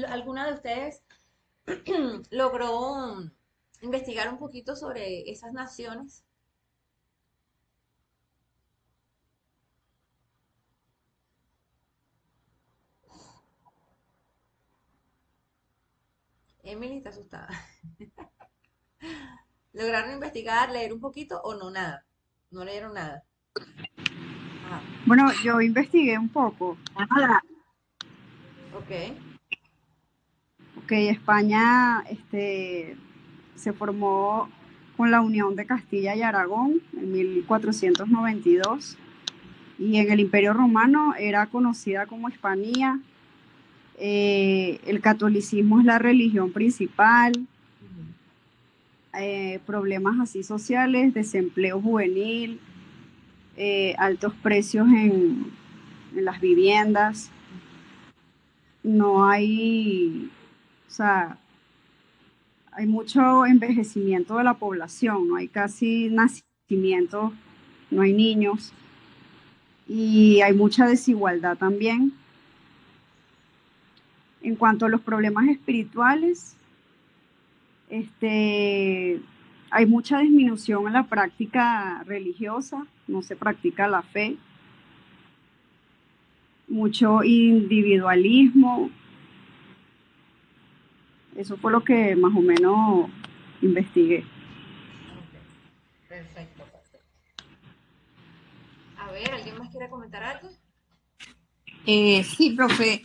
¿Alguna de ustedes logró investigar un poquito sobre esas naciones? Emily está asustada. ¿Lograron investigar, leer un poquito o no nada? No leyeron nada. Ah, Bueno, yo investigué un poco. ok. Ok, España se formó con la Unión de Castilla y Aragón en 1492 y en el Imperio Romano era conocida como Hispania. El catolicismo es la religión principal. Ujú. Problemas así sociales, desempleo juvenil, altos precios en las viviendas. No hay, o sea, hay mucho envejecimiento de la población, no hay casi nacimientos, no hay niños y hay mucha desigualdad también. En cuanto a los problemas espirituales, hay mucha disminución en la práctica religiosa, no se practica la fe, mucho individualismo. Eso fue lo que más o menos investigué. Ok. Perfecto, perfecto. A ver, ¿alguien más quiere comentar algo? Sí, profe.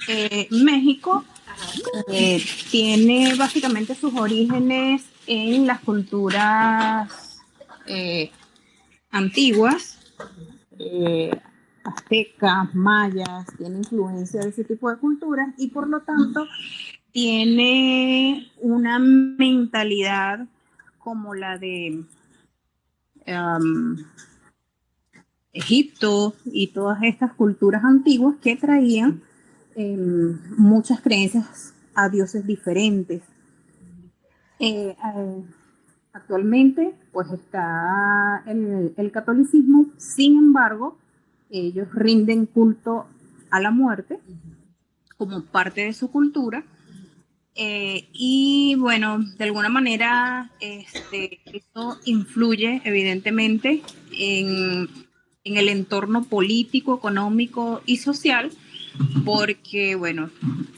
México Ajá. eh, tiene básicamente sus orígenes en las culturas eh, antiguas, Ujú. eh, aztecas, mayas, tiene influencia de ese tipo de culturas y por lo tanto tiene una mentalidad como la de um, Egipto y todas estas culturas antiguas que traían muchas creencias a dioses diferentes. Eh, actualmente, pues está el catolicismo, sin embargo, ellos rinden culto a la muerte Ujú. como parte de su cultura. Y bueno, de alguna manera eso influye evidentemente en el entorno político, económico y social, porque bueno,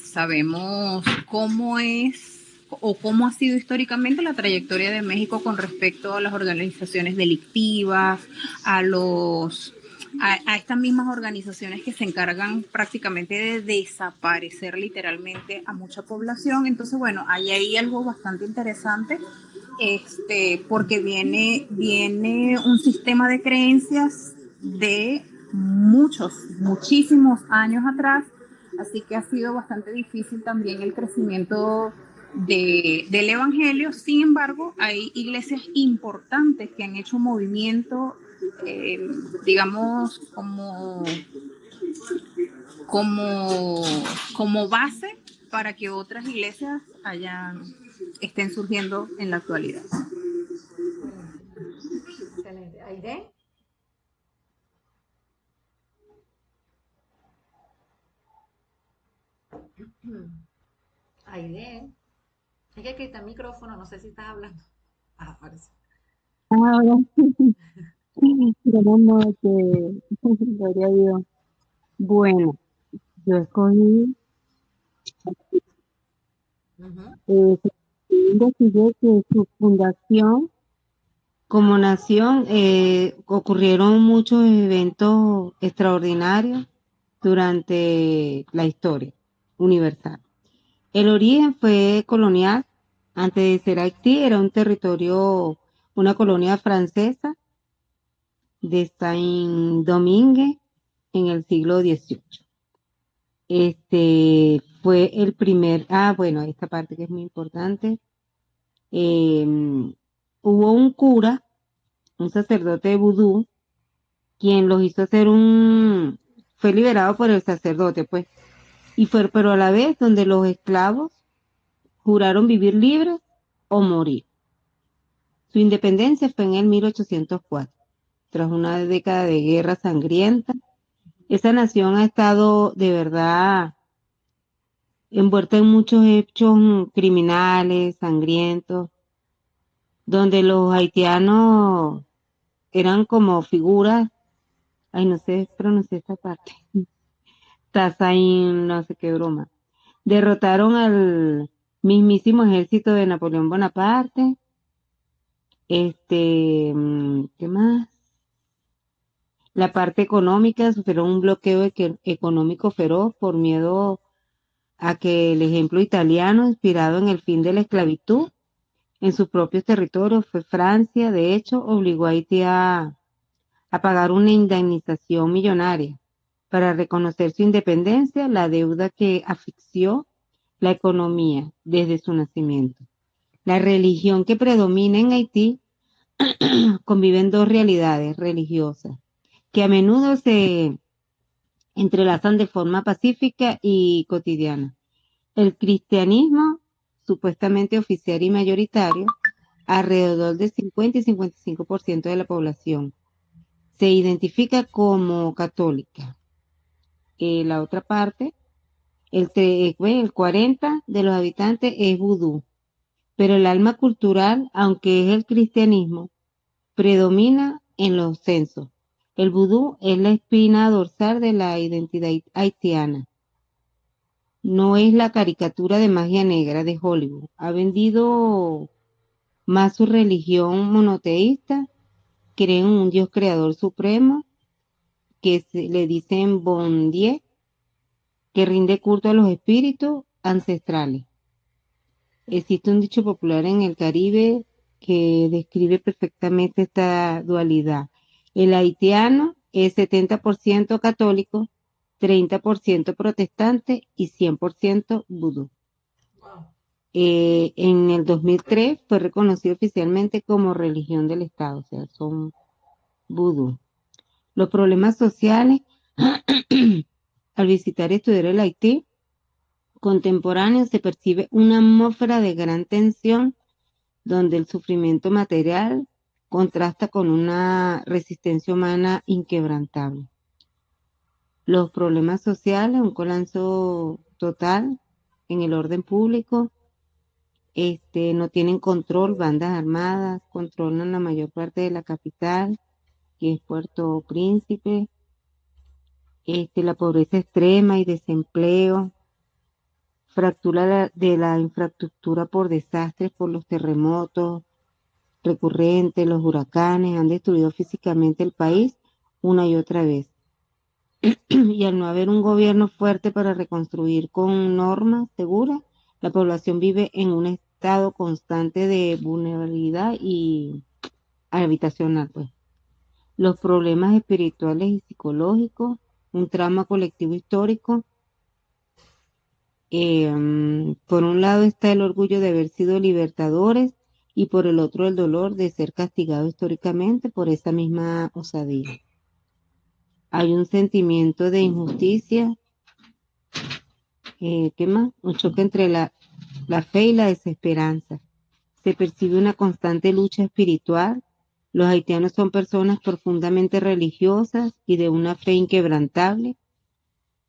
sabemos cómo es o cómo ha sido históricamente la trayectoria de México con respecto a las organizaciones delictivas, a los a estas mismas organizaciones que se encargan prácticamente de desaparecer literalmente a mucha población. Entonces, bueno, hay ahí algo bastante interesante, porque viene un sistema de creencias de muchísimos años atrás, así que ha sido bastante difícil también el crecimiento del Evangelio. Sin embargo, hay iglesias importantes que han hecho movimiento, eh, digamos, como, como base para que otras iglesias estén surgiendo en la actualidad. Buenísimo. Excelente. ¿Aide? Aide. Es que aquí está el micrófono, no sé si estás hablando. Ah, parece. Ahora tenemos que gloria a Dios. Bueno, yo escogí, Ujú. investigué que su fundación como nación ocurrieron muchos eventos extraordinarios durante la historia universal. El origen fue colonial. Antes de ser Haití, era un territorio, una colonia francesa de Saint-Domingue en el siglo XVIII. Fue el primer, bueno, esta parte que es muy importante. eh, Hubo un cura, un sacerdote vudú, quien los hizo hacer fue liberado por el sacerdote, pues, y fue, pero a la vez donde los esclavos juraron vivir libres o morir. Su independencia fue en el 1804, tras una década de guerra sangrienta. Esa nación ha estado de verdad envuelta en muchos hechos criminales, sangrientos, donde los haitianos eran como figuras, ay, no sé pronunciar esta parte, Tazaín, no sé qué broma. Derrotaron al mismísimo ejército de Napoleón Bonaparte. ¿Qué más? La parte económica sufrió un bloqueo económico feroz por miedo a que el ejemplo italiano, inspirado en el fin de la esclavitud en sus propios territorios, fue Francia. De hecho, obligó a Haití a pagar una indemnización millonaria para reconocer su independencia, la deuda que asfixió la economía desde su nacimiento. La religión que predomina en Haití conviven dos realidades religiosas que a menudo se entrelazan de forma pacífica y cotidiana. El cristianismo, supuestamente oficial y mayoritario, alrededor del 50 y 55% de la población, se identifica como católica. La otra parte, el 40% de los habitantes es vudú, pero el alma cultural, aunque es el cristianismo, predomina en los censos. El vudú es la espina dorsal de la identidad haitiana. No es la caricatura de magia negra de Hollywood. Ha vendido más su religión monoteísta, creen en un Dios creador supremo, le dicen Bon Dieu, que rinde culto a los espíritus ancestrales. Existe un dicho popular en el Caribe que describe perfectamente esta dualidad. El haitiano es 70% católico, 30% protestante y 100% vudú. Wow. En el 2003 fue reconocido oficialmente como religión del Estado, o sea, son vudú. Los problemas sociales, al visitar y estudiar el Haití contemporáneo, se percibe una atmósfera de gran tensión donde el sufrimiento material contrasta con una resistencia humana inquebrantable. Los problemas sociales, un colapso total en el orden público, no tienen control, bandas armadas controlan la mayor parte de la capital, que es Puerto Príncipe, la pobreza extrema y desempleo, fractura de la infraestructura por desastres, por los terremotos recurrentes, los huracanes, han destruido físicamente el país una y otra vez. Y al no haber un gobierno fuerte para reconstruir con normas seguras, la población vive en un estado constante de vulnerabilidad y habitacional, pues. Los problemas espirituales y psicológicos, un trauma colectivo histórico. Por un lado está el orgullo de haber sido libertadores y por el otro el dolor de ser castigado históricamente por esa misma osadía. Hay un sentimiento de injusticia, ¿qué más? Un choque entre la fe y la desesperanza. Se percibe una constante lucha espiritual. Los haitianos son personas profundamente religiosas y de una fe inquebrantable.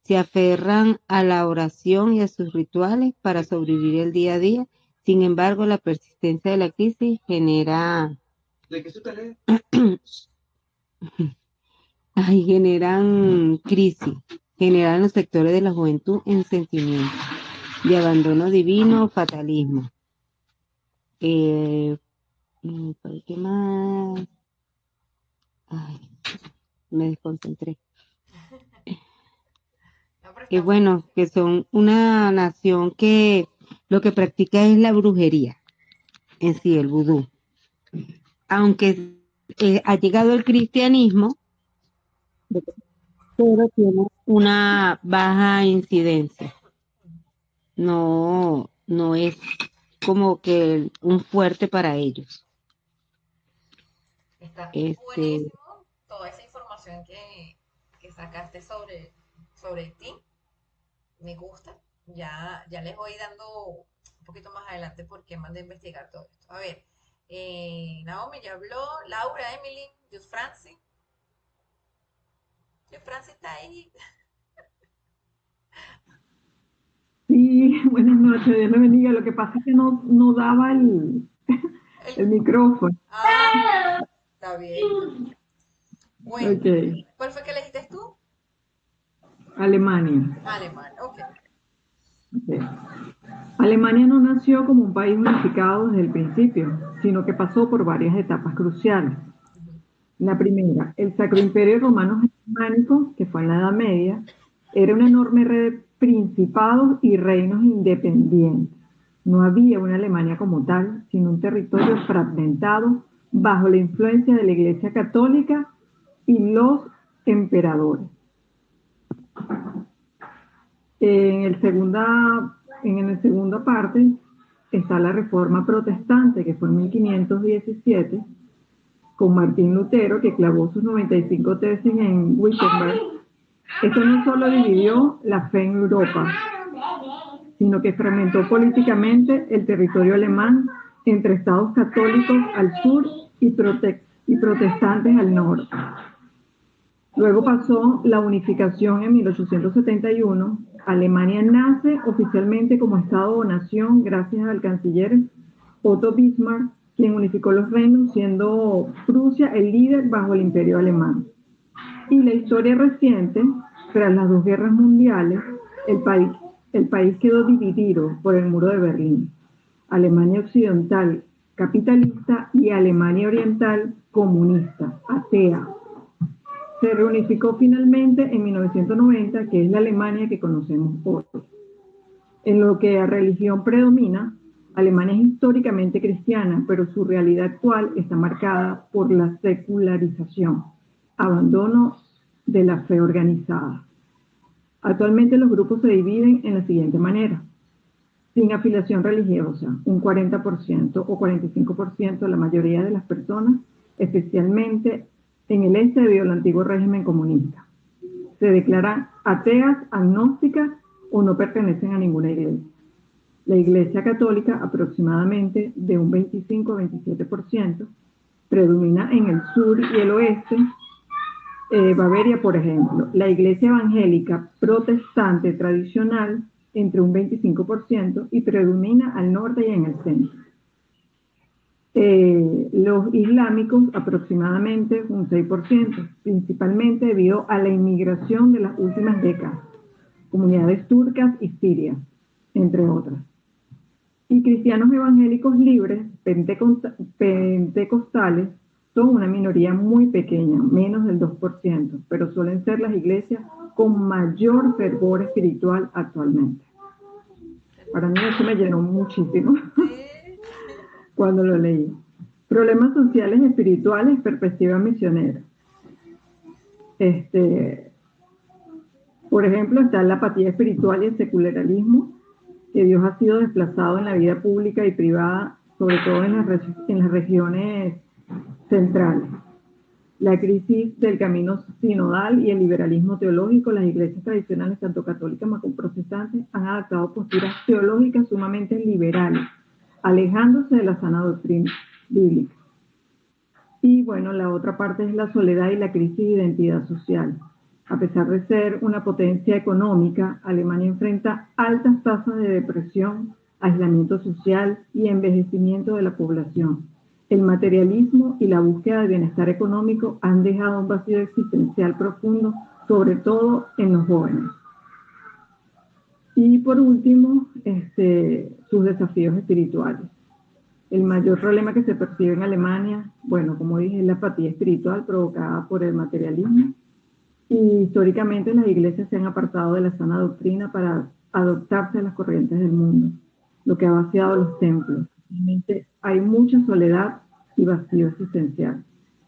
Se aferran a la oración y a sus rituales para sobrevivir el día a día. Sin embargo, la persistencia de la crisis generan crisis, generan los sectores de la juventud en sentimientos de abandono divino, fatalismo. ¿Qué más? Ay, me desconcentré. No, pero Que está muy bueno, que son una nación que lo que practica es la brujería, en sí, el vudú. Aunque ha llegado el cristianismo, pero tiene una baja incidencia. No, no es como que un fuerte para ellos. Está Este, buenísimo toda esa información que sacaste sobre ti. Me gusta. Ya les voy dando un poquito más adelante porque mandé a investigar todo esto. A ver, Naomi ya habló, Laura, Emily, Jus Francis. Jus Francis está ahí. Sí, Sí, buenas noches, Dios le bendiga. Lo que pasa es que no daba el El- micrófono. Ah, está bien. Bueno, Ok, ¿cuál fue que elegiste tú? Alemania. Alemania, ok. Ok. Alemania no nació como un país unificado desde el principio, sino que pasó por varias etapas cruciales. Ujú. La primera, el Sacro Imperio Romano Germánico, que fue en la Edad Media, era una enorme red de principados y reinos independientes. No había una Alemania como tal, sino un territorio fragmentado bajo la influencia de la Iglesia Católica y los emperadores. En la segunda parte está la Reforma Protestante, que fue en 1517, con Martín Lutero, que clavó sus 95 tesis en Wittenberg. Esto no solo dividió la fe en Europa, sino que fragmentó políticamente el territorio alemán entre estados católicos al sur y protestantes al norte. Luego pasó la unificación en 1871. Alemania nace oficialmente como Estado o nación gracias al canciller Otto Bismarck, quien unificó los reinos, siendo Prusia el líder bajo el imperio alemán. Y la historia reciente, tras las dos guerras mundiales, el país quedó dividido por el muro de Berlín. Alemania occidental capitalista y Alemania oriental comunista, atea. Se reunificó finalmente en 1990, que es la Alemania que conocemos hoy. En lo que a religión predomina, Alemania es históricamente cristiana, pero su realidad actual está marcada por la secularización, abandono de la fe organizada. Actualmente los grupos se dividen en la siguiente manera. Sin afiliación religiosa, un 40% o 45% la mayoría de las personas, especialmente en el este debido al antiguo régimen comunista. Se declaran ateas, agnósticas o no pertenecen a ninguna iglesia. La Iglesia Católica, aproximadamente de un 25 a 27%, predomina en el sur y el oeste. Bavaria, por ejemplo. La Iglesia Evangélica Protestante tradicional, entre un 25%, y predomina al norte y en el centro. Los islámicos, aproximadamente un 6%, principalmente debido a la inmigración de las últimas décadas, comunidades turcas y sirias, entre otras. Y cristianos evangélicos libres, pentecostales, son una minoría muy pequeña, menos del 2%, pero suelen ser las iglesias con mayor fervor espiritual actualmente. Para mí eso me llenó muchísimo cuando lo leí. Problemas sociales y espirituales, perspectiva misionera. Por ejemplo, está la apatía espiritual y el secularismo, que Dios ha sido desplazado en la vida pública y privada, sobre todo en las regiones centrales. La crisis del camino sinodal y el liberalismo teológico, las iglesias tradicionales, tanto católicas como protestantes, han adaptado posturas teológicas sumamente liberales, alejándose de la sana doctrina bíblica. Y bueno, la otra parte es la soledad y la crisis de identidad social. A pesar de ser una potencia económica, Alemania enfrenta altas tasas de depresión, aislamiento social y envejecimiento de la población. El materialismo y la búsqueda de bienestar económico han dejado un vacío existencial profundo, sobre todo en los jóvenes. Y por último, sus desafíos espirituales. El mayor problema que se percibe en Alemania, bueno, como dije, es la apatía espiritual provocada por el materialismo. Y históricamente las iglesias se han apartado de la sana doctrina para adoptarse a las corrientes del mundo, lo que ha vaciado los templos. Realmente hay mucha soledad y vacío existencial.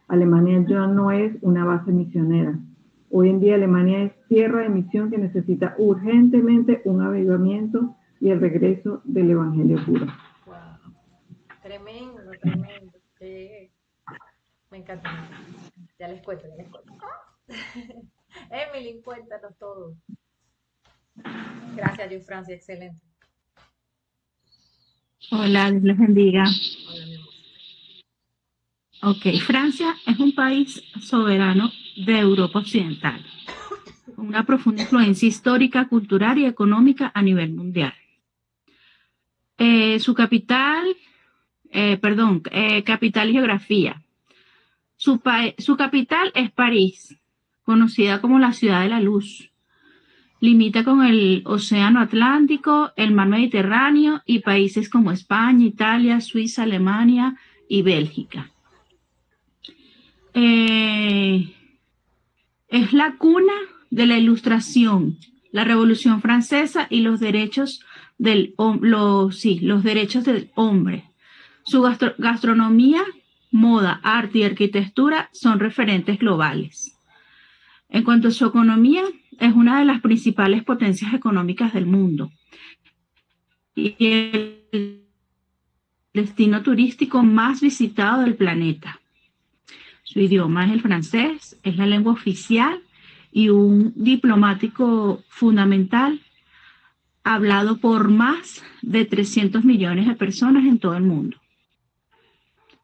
Alemania ya no es una base misionera. Hoy en día Alemania es tierra de misión que necesita urgentemente un avivamiento y el regreso del evangelio puro. Wow. Tremendo, tremendo. Me encanta. Ya les cuento, ya les cuento. Emily, cuéntanos todo. Gracias, yo, Francia, excelente. Hola, Dios les bendiga. Hola, mi amor. Ok, Francia es un país soberano de Europa Occidental, con una profunda influencia histórica, cultural y económica a nivel mundial. Su capital, capital y geografía. Su capital es París, conocida como la ciudad de la luz. Limita con el Océano Atlántico, el Mar Mediterráneo y países como España, Italia, Suiza, Alemania y Bélgica. Es la cuna de la Ilustración, la Revolución Francesa y los derechos los derechos del hombre. Su gastronomía, moda, arte y arquitectura son referentes globales. En cuanto a su economía, es una de las principales potencias económicas del mundo y el destino turístico más visitado del planeta. Su idioma es el francés, es la lengua oficial y un diplomático fundamental hablado por más de 300 millones de personas en todo el mundo.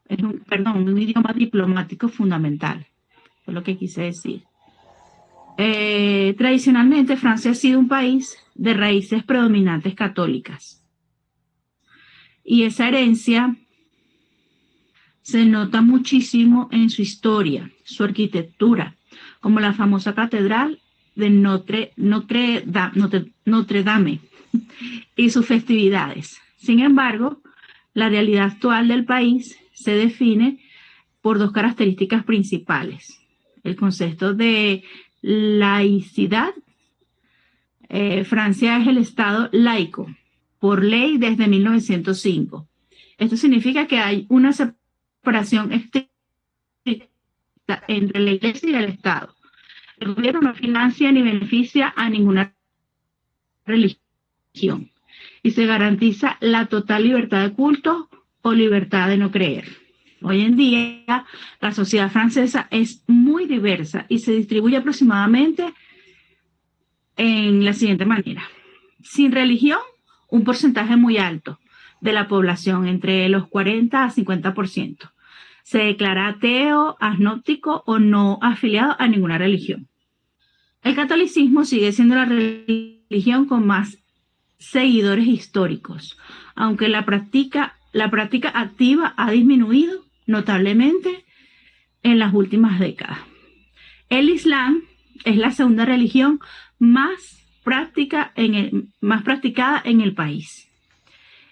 Es un idioma diplomático fundamental, es lo que quise decir. Tradicionalmente, Francia ha sido un país de raíces predominantes católicas. Y esa herencia se nota muchísimo en su historia, su arquitectura, como la famosa catedral de Notre Dame y sus festividades. Sin embargo, la realidad actual del país se define por dos características principales. El concepto de laicidad. Francia es el Estado laico, por ley desde 1905. Esto significa que hay una separación estricta entre la Iglesia y el Estado. El gobierno no financia ni beneficia a ninguna religión y se garantiza la total libertad de culto o libertad de no creer. Hoy en día, la sociedad francesa es muy diversa y se distribuye aproximadamente en la siguiente manera. Sin religión, un porcentaje muy alto de la población, entre los 40 a 50%. Se declara ateo, agnóstico o no afiliado a ninguna religión. El catolicismo sigue siendo la religión con más seguidores históricos, aunque la práctica activa ha disminuido notablemente en las últimas décadas. El Islam es la segunda religión más practicada en el país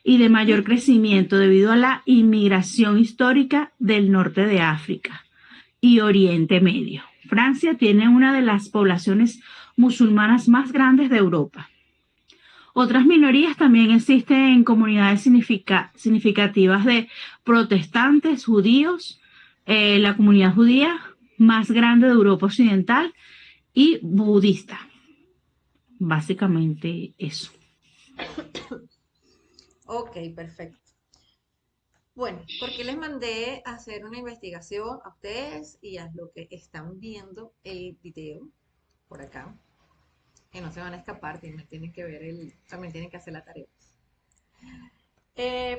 y de mayor crecimiento debido a la inmigración histórica del norte de África y Oriente Medio. Francia tiene una de las poblaciones musulmanas más grandes de Europa. Otras minorías también existen en comunidades significativas de protestantes, judíos, la comunidad judía más grande de Europa Occidental y budista. Básicamente eso. Ok, perfecto. Bueno, porque les mandé a hacer una investigación a ustedes y a lo que están viendo el video por acá, que no se van a escapar, tienen que ver también tienen que hacer la tarea.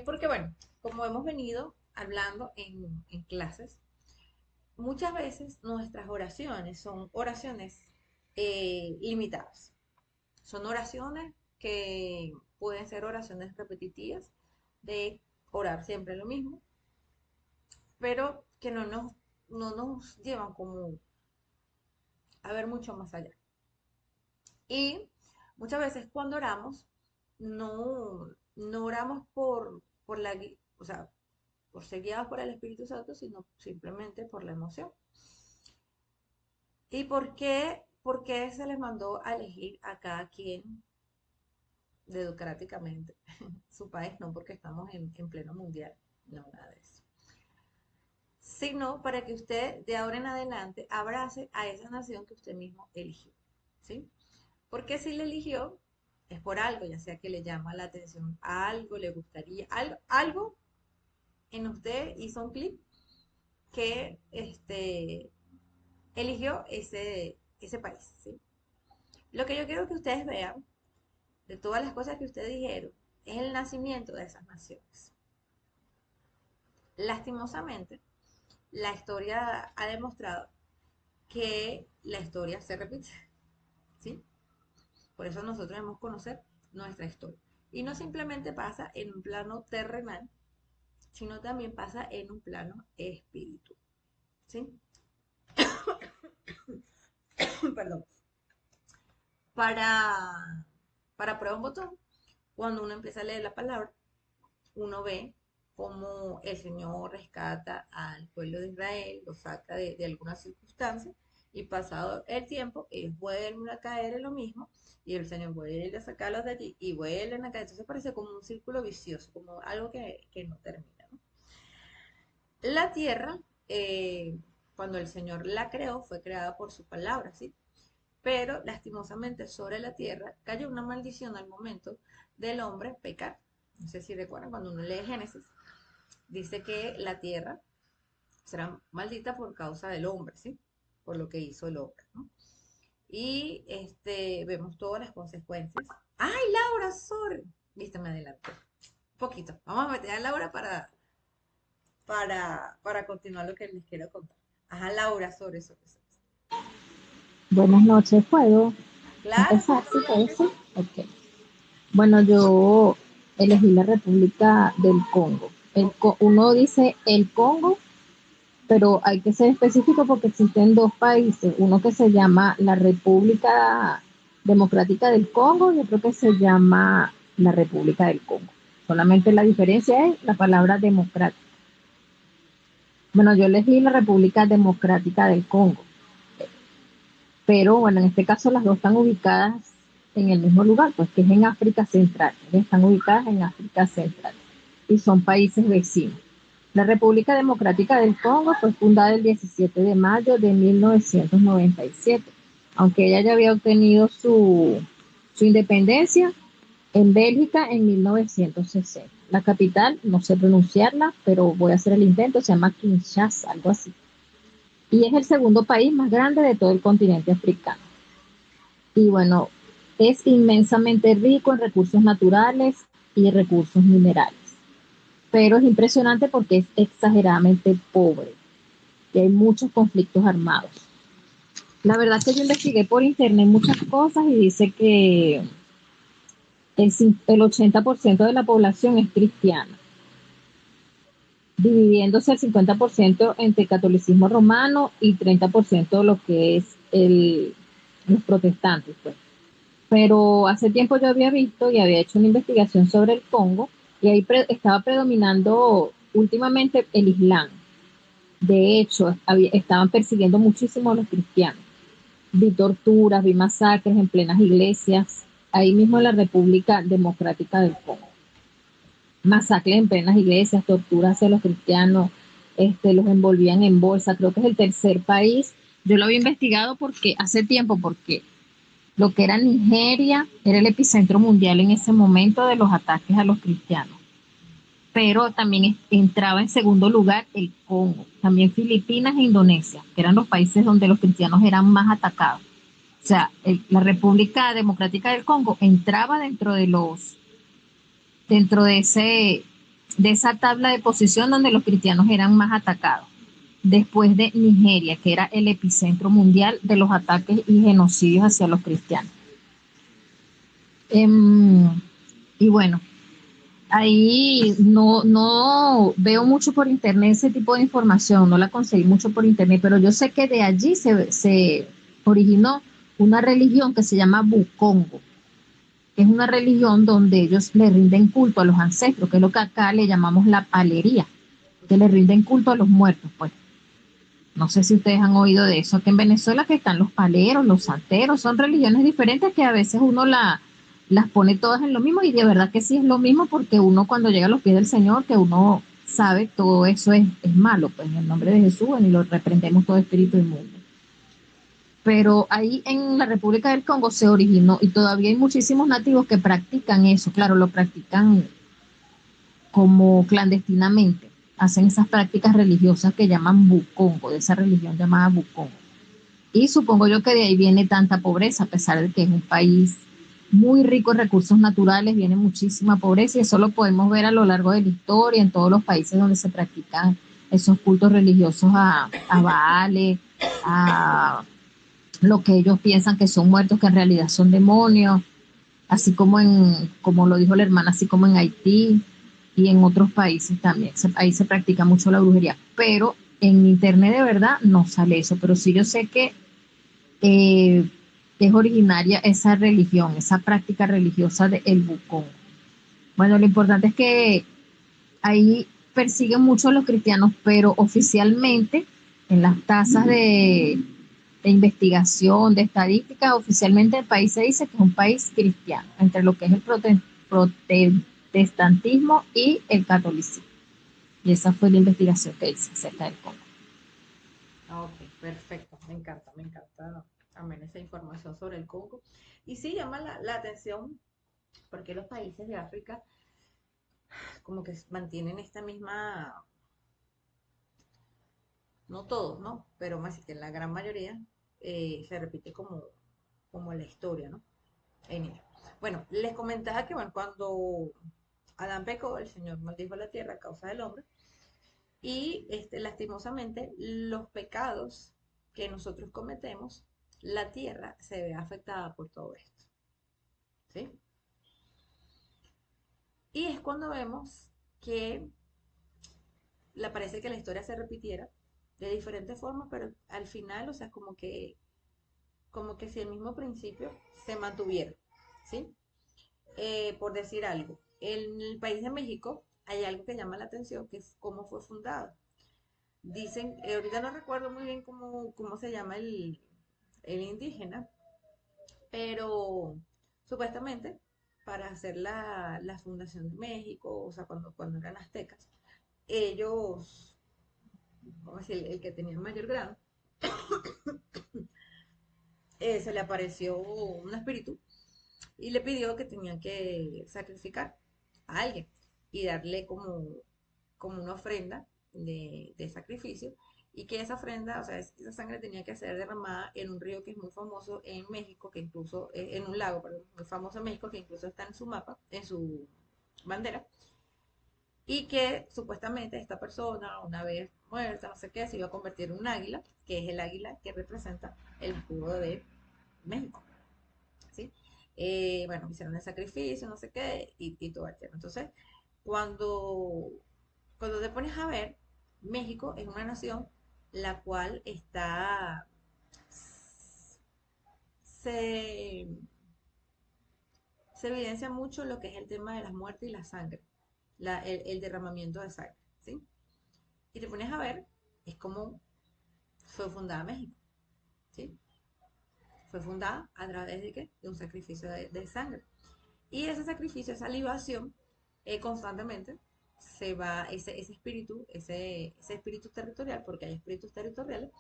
Porque bueno, como hemos venido hablando en clases, muchas veces nuestras oraciones son oraciones limitadas. Son oraciones que pueden ser oraciones repetitivas de orar siempre lo mismo, pero que no nos llevan como a ver mucho más allá. Y muchas veces cuando oramos, no oramos o sea, por ser guiados por el Espíritu Santo, sino simplemente por la emoción. ¿Y por qué se les mandó a elegir a cada quien dedocráticamente su país? No porque estamos en pleno mundial, no, nada de eso. Sino para que usted de ahora en adelante abrace a esa nación que usted mismo eligió, ¿sí? Porque si le eligió, es por algo, ya sea que le llama la atención a algo, le gustaría, algo en usted hizo un clic que eligió ese país, ¿sí? Lo que yo quiero que ustedes vean, de todas las cosas que ustedes dijeron, es el nacimiento de esas naciones. Lastimosamente, la historia ha demostrado que la historia se repite, ¿sí? Por eso nosotros debemos conocer nuestra historia. Y no simplemente pasa en un plano terrenal, sino también pasa en un plano espiritual. ¿Sí? Perdón. Para, para prueba un botón, cuando uno empieza a leer la palabra, uno ve cómo el Señor rescata al pueblo de Israel, lo saca de algunas circunstancias, y pasado el tiempo, ellos vuelven a caer en lo mismo, y el Señor vuelve a sacarlos de allí, y vuelven a caer. Entonces parece como un círculo vicioso, como algo que no termina, ¿no? La tierra, cuando el Señor la creó, fue creada por su palabra, ¿sí? Pero lastimosamente sobre la tierra cayó una maldición al momento del hombre pecar. No sé si recuerdan, cuando uno lee Génesis, dice que la tierra será maldita por causa del hombre, ¿sí? Por lo que hizo el hombre, ¿no? Y vemos todas las consecuencias. ¡Ay, Laura, sorry! Viste, me adelanté. Un poquito. Vamos a meter a Laura para continuar lo que les quiero contar. Ajá, Laura, sobre. Buenas noches, ¿puedo Claro, empezar? ¿Sí puede ser? Ok. Bueno, yo elegí la República del Congo. Uno dice el Congo, pero hay que ser específico porque existen dos países, uno que se llama la República Democrática del Congo y otro que se llama la República del Congo. Solamente la diferencia es la palabra democrática. Bueno, yo elegí la República Democrática del Congo, pero bueno, en este caso las dos están ubicadas en el mismo lugar, pues que es en África Central. Están ubicadas en África Central y son países vecinos. La República Democrática del Congo fue fundada el 17 de mayo de 1997, aunque ella ya había obtenido su independencia en Bélgica en 1960. La capital, no sé pronunciarla, pero voy a hacer el intento, se llama Kinshasa, algo así. Y es el segundo país más grande de todo el continente africano. Y bueno, es inmensamente rico en recursos naturales y recursos minerales. Pero es impresionante porque es exageradamente pobre y hay muchos conflictos armados. La verdad es que yo investigué por internet muchas cosas y dice que el 80% de la población es cristiana, dividiéndose el 50% entre catolicismo romano y 30% lo que es los protestantes, pues. Pero hace tiempo yo había visto y había hecho una investigación sobre el Congo y ahí estaba predominando últimamente el Islam. De hecho, estaban persiguiendo muchísimo a los cristianos. Vi torturas, vi masacres en plenas iglesias, ahí mismo en la República Democrática del Congo. Masacres en plenas iglesias, torturas hacia los cristianos, los envolvían en bolsa. Creo que es el tercer país. Yo lo había investigado porque hace tiempo, porque lo que era Nigeria era el epicentro mundial en ese momento de los ataques a los cristianos. Pero también entraba en segundo lugar el Congo, también Filipinas e Indonesia, que eran los países donde los cristianos eran más atacados. O sea, la República Democrática del Congo entraba dentro de esa tabla de posición donde los cristianos eran más atacados. Después de Nigeria, que era el epicentro mundial de los ataques y genocidios hacia los cristianos. Y bueno, ahí no veo mucho por internet ese tipo de información, no la conseguí mucho por internet, pero yo sé que de allí se originó una religión que se llama Bukongo, que es una religión donde ellos le rinden culto a los ancestros, que es lo que acá le llamamos la palería, que le rinden culto a los muertos, pues. No sé si ustedes han oído de eso, que en Venezuela que están los paleros, los santeros, son religiones diferentes que a veces uno las pone todas en lo mismo y de verdad que sí es lo mismo porque uno cuando llega a los pies del Señor, que uno sabe todo eso es malo, pues en el nombre de Jesús y lo reprendemos todo espíritu inmundo. Pero ahí en la República del Congo se originó y todavía hay muchísimos nativos que practican eso, claro, lo practican como clandestinamente. Hacen esas prácticas religiosas que llaman Bukongo, de esa religión llamada Bukongo. Y supongo yo que de ahí viene tanta pobreza, a pesar de que es un país muy rico en recursos naturales, viene muchísima pobreza y eso lo podemos ver a lo largo de la historia en todos los países donde se practican esos cultos religiosos a Baales, a lo que ellos piensan que son muertos, que en realidad son demonios. así como como lo dijo la hermana, así como en Haití y en otros países también. Ahí se practica mucho la brujería, pero en internet de verdad no sale eso, pero sí yo sé que eh, es originaria esa religión, esa práctica religiosa del Bucón. Bueno, lo importante es que ahí persiguen mucho a los cristianos, pero oficialmente en las tasas de investigación, de estadística, oficialmente el país se dice que es un país cristiano, entre lo que es el protestantismo y el catolicismo. Y esa fue la investigación que hice acerca del Congo. Ok, perfecto, me encanta también esa información sobre el Congo. Y sí, llama la atención porque los países de África como que mantienen esta misma, no todos, ¿no? Pero más que la gran mayoría se repite como la historia, ¿no? En ello. Bueno, les comentaba que bueno, cuando Adán pecó, el Señor maldijo la tierra a causa del hombre y lastimosamente los pecados que nosotros cometemos, la tierra se ve afectada por todo esto, ¿sí? Y es cuando vemos que parece que la historia se repitiera de diferentes formas, pero al final, o sea, como que si el mismo principio se mantuviera, ¿sí? Por decir algo, en el país de México hay algo que llama la atención, que es cómo fue fundado. Dicen, ahorita no recuerdo muy bien cómo se llama el indígena, pero supuestamente para hacer la fundación de México, o sea, cuando eran aztecas, ellos, vamos a decir, el que tenía mayor grado, se le apareció un espíritu y le pidió que tenían que sacrificar a alguien y darle como una ofrenda de sacrificio y que esa ofrenda, o sea, esa sangre tenía que ser derramada en un río que es muy famoso en México, que incluso, en un lago, perdón, muy famoso en México, que incluso está en su mapa, en su bandera, y que supuestamente esta persona, una vez muerta, no sé qué, se iba a convertir en un águila, que es el águila que representa el escudo de México, ¿sí? Bueno, hicieron el sacrificio, no sé qué, y todo el tema. Entonces, cuando, cuando te pones a ver, México es una nación la cual se, se evidencia mucho lo que es el tema de las muertes y la sangre, el derramamiento de sangre, ¿sí? Y te pones a ver, es como fue fundada México, ¿sí? Fue fundada a través de qué? De un sacrificio de sangre. Y ese sacrificio, esa libación, constantemente se va, ese espíritu territorial, porque hay espíritus territoriales,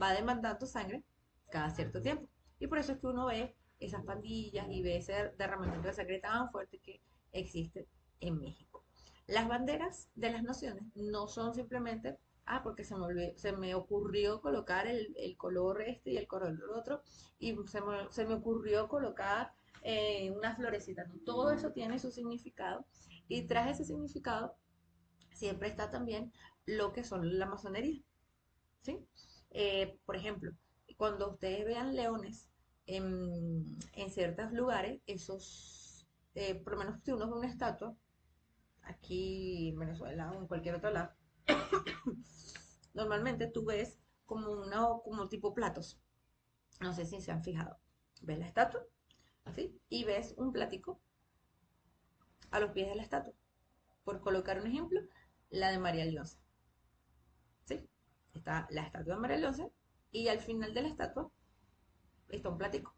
va demandando sangre cada cierto tiempo. Y por eso es que uno ve esas pandillas y ve ese derramamiento de sangre tan fuerte que existe en México. Las banderas de las naciones no son simplemente, porque se me ocurrió colocar el color este y el color otro, y se me ocurrió colocar una florecita, ¿no? Todo eso tiene su significado y tras ese significado siempre está también lo que son la masonería, ¿sí? Por ejemplo, cuando ustedes vean leones en ciertos lugares, por lo menos si uno ve una estatua, aquí en Venezuela o en cualquier otro lado, normalmente tú ves como tipo platos. No sé si se han fijado. ¿Ves la estatua? ¿Sí? Y ves un platico a los pies de la estatua. Por colocar un ejemplo, la de María Leonza. ¿Sí? Está la estatua de María Leonza y al final de la estatua está un platico.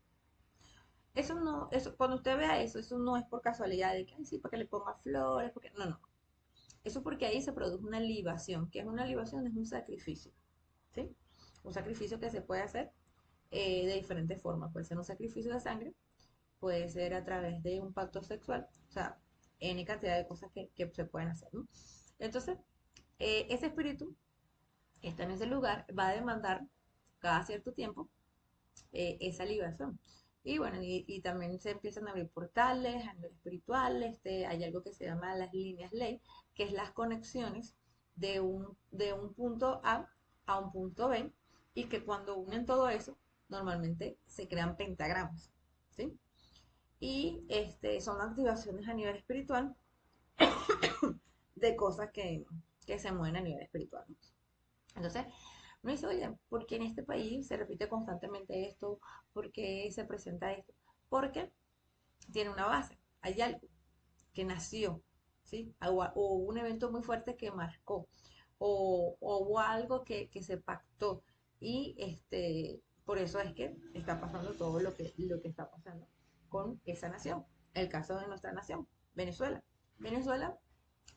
Eso no, cuando usted vea eso no es por casualidad de que, ay, sí, para que le ponga flores, porque no, no. Eso porque ahí se produce una libación. ¿Qué es una libación? Es un sacrificio. ¿Sí? Un sacrificio que se puede hacer de diferentes formas. Puede ser un sacrificio de sangre, puede ser a través de un pacto sexual, o sea, N cantidad de cosas que se pueden hacer, ¿no? Entonces, ese espíritu que está en ese lugar va a demandar cada cierto tiempo esa liberación. Y bueno, y también se empiezan a abrir portales a nivel espiritual, hay algo que se llama las líneas ley, que es las conexiones de un punto A un punto B, y que cuando unen todo eso, normalmente se crean pentagramas, ¿sí? y son activaciones a nivel espiritual de cosas que se mueven a nivel espiritual. Entonces, uno dice, oye, ¿por qué en este país se repite constantemente esto? ¿Por qué se presenta esto? Porque tiene una base, hay algo que nació, ¿sí? O un evento muy fuerte que marcó, o hubo algo que se pactó, y por eso es que está pasando todo lo que está pasando con esa nación. El caso de nuestra nación, Venezuela. Venezuela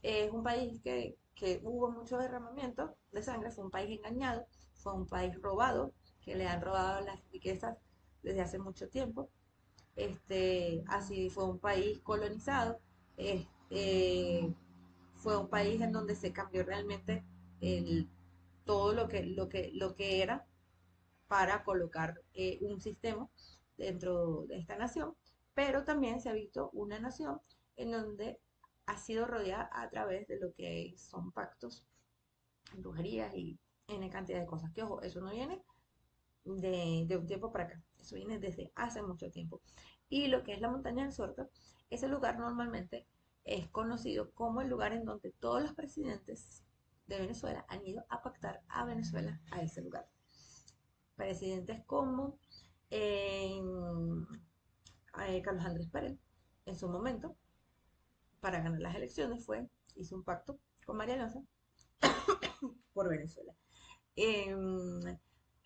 es un país que hubo mucho derramamiento de sangre, fue un país engañado, fue un país robado, que le han robado las riquezas desde hace mucho tiempo. Así fue un país colonizado, fue un país en donde se cambió realmente el, todo lo que era para colocar un sistema dentro de esta nación, pero también se ha visto una nación en donde ha sido rodeada a través de lo que son pactos, brujerías y N cantidad de cosas. Que ojo, eso no viene de un tiempo para acá, eso viene desde hace mucho tiempo. Y lo que es la montaña del Sorca, ese lugar normalmente es conocido como el lugar en donde todos los presidentes de Venezuela han ido a pactar a Venezuela a ese lugar. Presidentes como eh, Carlos Andrés Pérez, en su momento, para ganar las elecciones, hizo un pacto con María Elsa por Venezuela. Eh,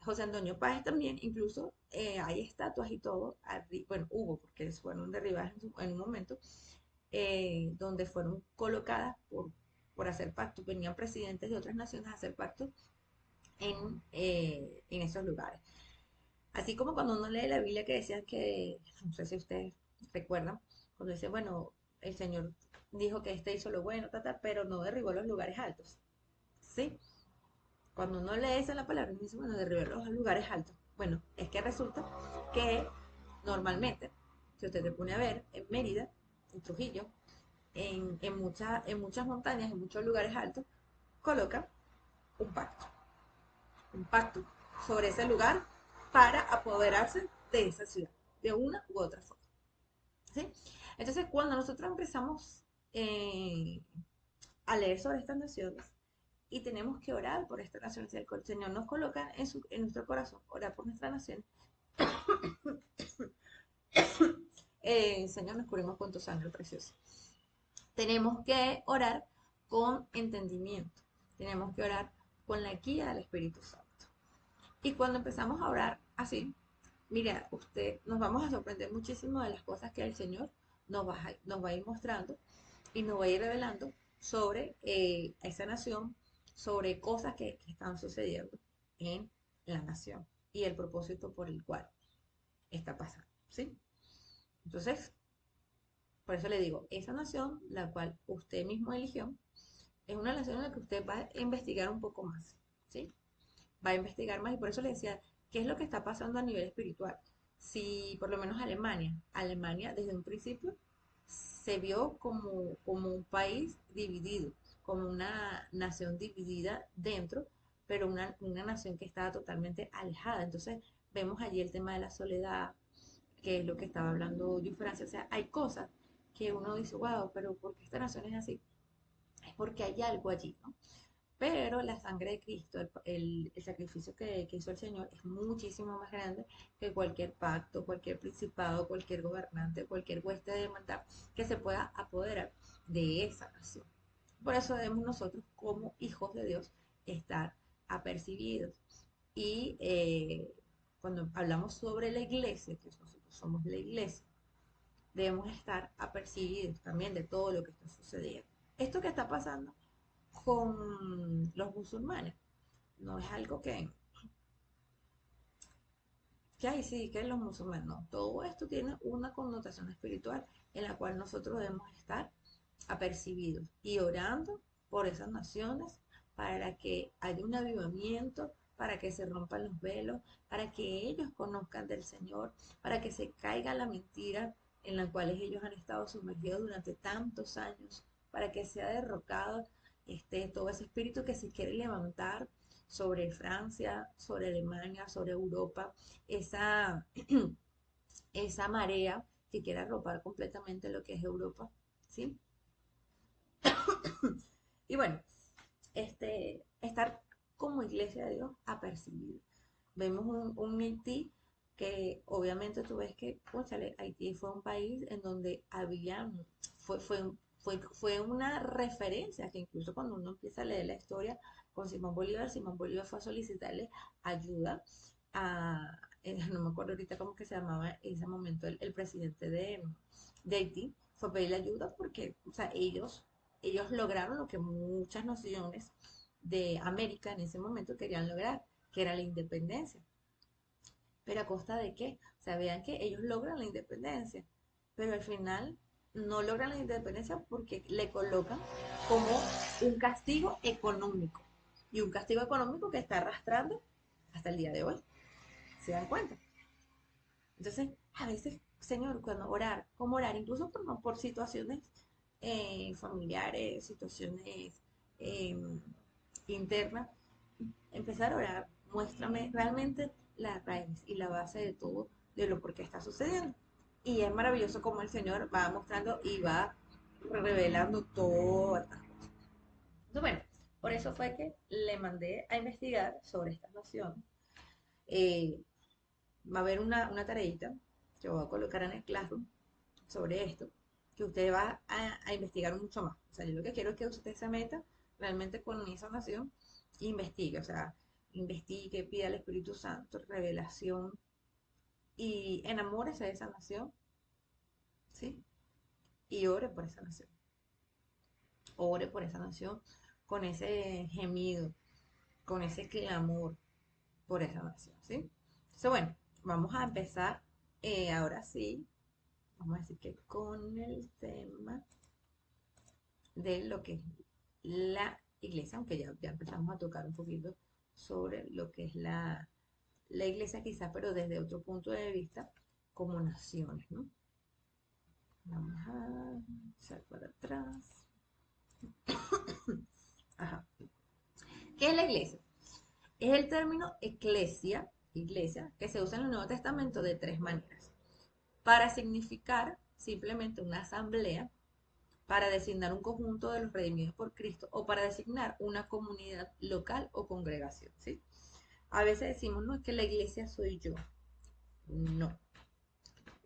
José Antonio Páez también, incluso hay estatuas y todo, bueno, hubo, porque fueron derribadas en un momento, donde fueron colocadas por hacer pactos, venían presidentes de otras naciones a hacer pactos en esos lugares. Así como cuando uno lee la Biblia que decían que, no sé si ustedes recuerdan, cuando dice, bueno, el Señor dijo que hizo lo bueno, pero no derribó los lugares altos. ¿Sí? Cuando uno lee esa la palabra, dice, bueno, derribó los lugares altos. Bueno, es que resulta que normalmente, si usted se pone a ver, en Mérida, en Trujillo, en muchas montañas, en muchos lugares altos, coloca un pacto. Un pacto sobre ese lugar para apoderarse de esa ciudad, de una u otra forma. ¿Sí? Entonces, cuando nosotros empezamos a leer sobre estas naciones y tenemos que orar por estas naciones, el Señor nos coloca en nuestro corazón, orar por nuestra nación, Señor, nos cubrimos con tu sangre preciosa. Tenemos que orar con entendimiento, tenemos que orar con la guía del Espíritu Santo. Y cuando empezamos a orar así, mira, nos vamos a sorprender muchísimo de las cosas que el Señor nos va a ir mostrando y nos va a ir revelando sobre esa nación, sobre cosas que están sucediendo en la nación y el propósito por el cual está pasando, ¿sí? Entonces, por eso le digo, esa nación, la cual usted mismo eligió, es una nación en la que usted va a investigar un poco más, ¿sí? Va a investigar más, y por eso le decía, ¿qué es lo que está pasando a nivel espiritual? Si por lo menos Alemania desde un principio se vio como un país dividido, como una nación dividida dentro, pero una nación que estaba totalmente alejada. Entonces vemos allí el tema de la soledad, que es lo que estaba hablando yo, Francia. O sea, hay cosas que uno dice, wow, pero ¿por qué esta nación es así? Es porque hay algo allí, ¿no? Pero la sangre de Cristo, el sacrificio que hizo el Señor es muchísimo más grande que cualquier pacto, cualquier principado, cualquier gobernante, cualquier hueste de maldad que se pueda apoderar de esa nación. Por eso debemos nosotros, como hijos de Dios, estar apercibidos. Y cuando hablamos sobre la iglesia, que nosotros somos la iglesia, debemos estar apercibidos también de todo lo que está sucediendo. Esto que está pasando con los musulmanes no es algo que hay, sí, que los musulmanes, no. Todo esto tiene una connotación espiritual en la cual nosotros debemos estar apercibidos y orando por esas naciones para que haya un avivamiento, para que se rompan los velos, para que ellos conozcan del Señor, para que se caiga la mentira en la cual ellos han estado sumergidos durante tantos años, para que sea derrocado todo ese espíritu que se quiere levantar sobre Francia, sobre Alemania, sobre Europa, esa, esa marea que quiere arropar completamente lo que es Europa, ¿sí? Y bueno, estar como iglesia de Dios apercibido. Vemos un Haití que obviamente tú ves que, cónchale, Haití fue un país en donde fue una referencia que incluso cuando uno empieza a leer la historia con Simón Bolívar fue a solicitarle ayuda no me acuerdo ahorita cómo que se llamaba en ese momento el presidente de Haití, fue a pedirle ayuda porque, o sea, ellos lograron lo que muchas naciones de América en ese momento querían lograr, que era la independencia. Pero ¿a costa de qué? O sea, vean que ellos logran la independencia, pero al final no logran la independencia porque le colocan como un castigo económico. Y un castigo económico que está arrastrando hasta el día de hoy. ¿Se dan cuenta? Entonces, a veces, Señor, cuando orar, ¿cómo orar? Incluso por situaciones familiares, situaciones eh, internas, empezar a orar, muéstrame realmente la raíz y la base de todo, de lo por qué está sucediendo. Y es maravilloso como el Señor va mostrando y va revelando todas estas cosas. Entonces, bueno, por eso fue que le mandé a investigar sobre estas nociones. Eh, Va a haber una tareita que voy a colocar en el Classroom sobre esto, que usted va a investigar mucho más. O sea, yo lo que quiero es que usted se meta realmente con esa nación e investigue, o sea, investigue, pida al Espíritu Santo revelación y enamórese de esa nación, ¿sí? Y ore por esa nación. Ore por esa nación con ese gemido, con ese clamor por esa nación, ¿sí? Entonces, bueno, vamos a empezar ahora sí, vamos a decir que con el tema de lo que es la iglesia, aunque ya empezamos a tocar un poquito sobre lo que es la iglesia quizá, pero desde otro punto de vista, como naciones, ¿no? Vamos a echar para atrás. Ajá. ¿Qué es la iglesia? Es el término iglesia, que se usa en el Nuevo Testamento de tres maneras. Para significar simplemente una asamblea, para designar un conjunto de los redimidos por Cristo o para designar una comunidad local o congregación, ¿sí? A veces decimos, no, es que la iglesia soy yo. No,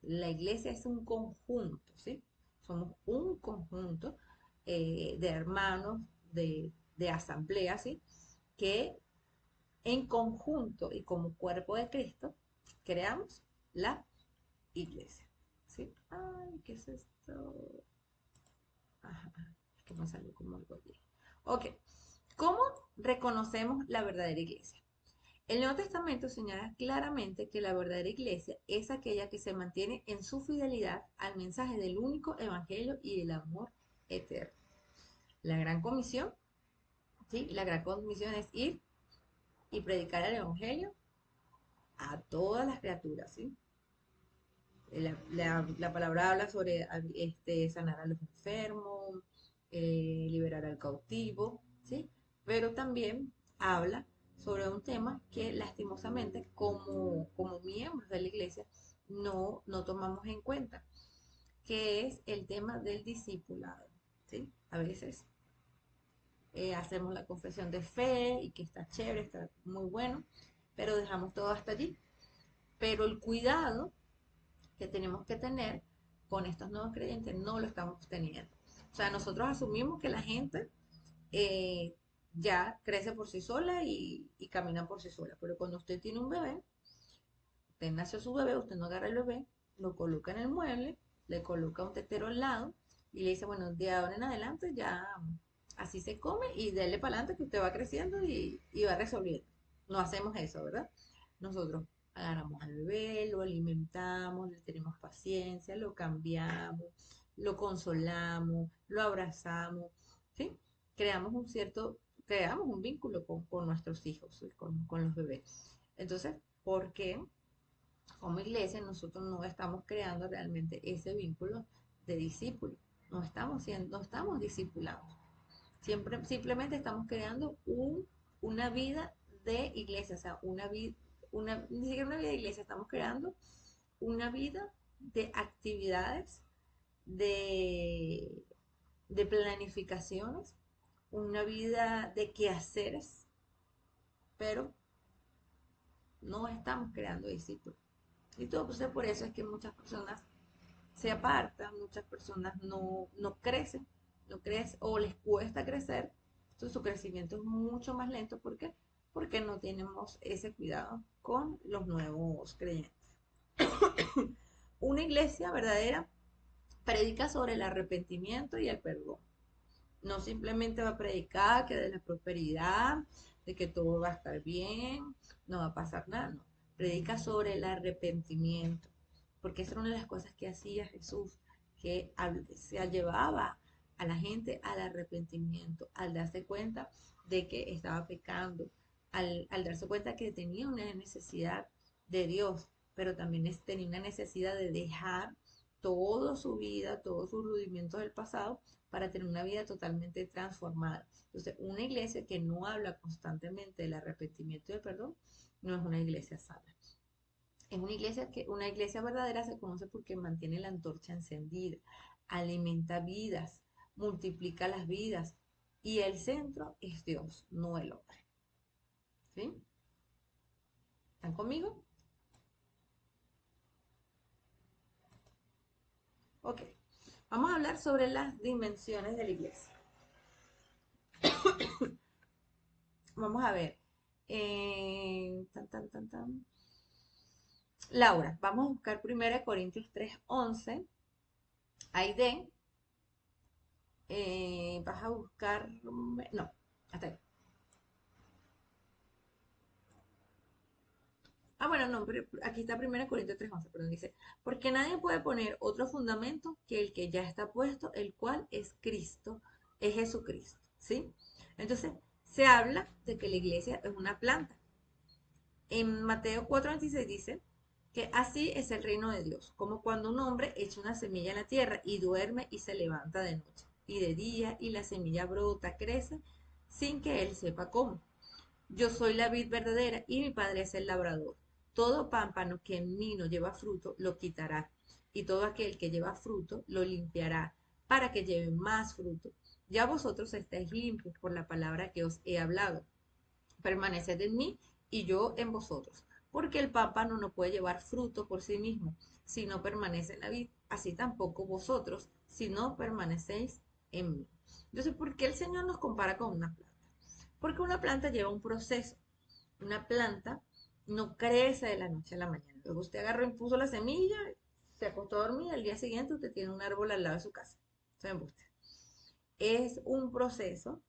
la iglesia es un conjunto, ¿sí? Somos un conjunto de hermanos, de asamblea, ¿sí? Que en conjunto y como cuerpo de Cristo creamos la iglesia, ¿sí? Ay, ¿qué es esto? Ajá, es que me salió como algo allí. Ok, ¿cómo reconocemos la verdadera iglesia? El Nuevo Testamento señala claramente que la verdadera iglesia es aquella que se mantiene en su fidelidad al mensaje del único evangelio y del amor eterno. La gran comisión, ¿sí? La gran comisión es ir y predicar el evangelio a todas las criaturas, ¿sí? La palabra habla sobre sanar a los enfermos, liberar al cautivo, ¿sí? Pero también habla sobre un tema que lastimosamente como miembros de la iglesia no tomamos en cuenta, que es el tema del discipulado, ¿sí? A veces hacemos la confesión de fe y que está chévere, está muy bueno, pero dejamos todo hasta allí. Pero el cuidado que tenemos que tener con estos nuevos creyentes no lo estamos teniendo. O sea, nosotros asumimos que la gente eh, ya crece por sí sola y camina por sí sola, pero cuando usted tiene un bebé, usted nació su bebé, usted no agarra el bebé, lo coloca en el mueble, le coloca un tetero al lado y le dice, bueno, de ahora en adelante ya así se come y dele para adelante que usted va creciendo y va resolviendo. No hacemos eso, ¿verdad? Nosotros agarramos al bebé, lo alimentamos, le tenemos paciencia, lo cambiamos, lo consolamos, lo abrazamos, ¿sí? Creamos un vínculo con nuestros hijos, ¿sí? Con los bebés. Entonces, ¿por qué como iglesia nosotros no estamos creando realmente ese vínculo de discípulo? No estamos discipulados. Simplemente estamos creando una vida de iglesia, o sea, ni siquiera una vida de iglesia, estamos creando una vida de actividades, de, de planificaciones, una vida de quehaceres, pero no estamos creando discípulos. Y todo pues, por eso es que muchas personas se apartan, muchas personas no crecen, no crecen o les cuesta crecer, entonces su crecimiento es mucho más lento. ¿Por qué? Porque no tenemos ese cuidado con los nuevos creyentes. Una iglesia verdadera predica sobre el arrepentimiento y el perdón. No simplemente va a predicar que de la prosperidad, de que todo va a estar bien, no va a pasar nada, no. Predica sobre el arrepentimiento, porque esa era una de las cosas que hacía Jesús, que se llevaba a la gente al arrepentimiento, al darse cuenta de que estaba pecando, al darse cuenta que tenía una necesidad de Dios, pero también tenía una necesidad de dejar toda su vida, todos sus rudimentos del pasado para tener una vida totalmente transformada. Entonces, una iglesia que no habla constantemente del arrepentimiento y del perdón no es una iglesia sana. Es una iglesia verdadera se conoce porque mantiene la antorcha encendida, alimenta vidas, multiplica las vidas y el centro es Dios, no el hombre. ¿Sí? ¿Están conmigo? Ok. Vamos a hablar sobre las dimensiones de la iglesia. Vamos a ver. Laura, vamos a buscar 1 Corintios 3:11. Aide, vas a buscar. No, hasta ahí. Bueno, no, pero aquí está 1 Corintios 3:11, perdón, dice, porque nadie puede poner otro fundamento que el que ya está puesto, el cual es Cristo, es Jesucristo, ¿sí? Entonces, se habla de que la iglesia es una planta. En Mateo 4:26 dice que así es el reino de Dios, como cuando un hombre echa una semilla en la tierra y duerme y se levanta de noche y de día y la semilla brota, crece, sin que él sepa cómo. Yo soy la vid verdadera y mi padre es el labrador. Todo pámpano que en mí no lleva fruto, lo quitará. Y todo aquel que lleva fruto, lo limpiará, para que lleve más fruto. Ya vosotros estáis limpios por la palabra que os he hablado. Permaneced en mí y yo en vosotros. Porque el pámpano no puede llevar fruto por sí mismo, si no permanece en la vid. Así tampoco vosotros, si no permanecéis en mí. Entonces, ¿por qué el Señor nos compara con una planta? Porque una planta lleva un proceso. Una planta no crece de la noche a la mañana. Luego usted agarró y puso la semilla, se acostó a dormir, al día siguiente usted tiene un árbol al lado de su casa. Es un proceso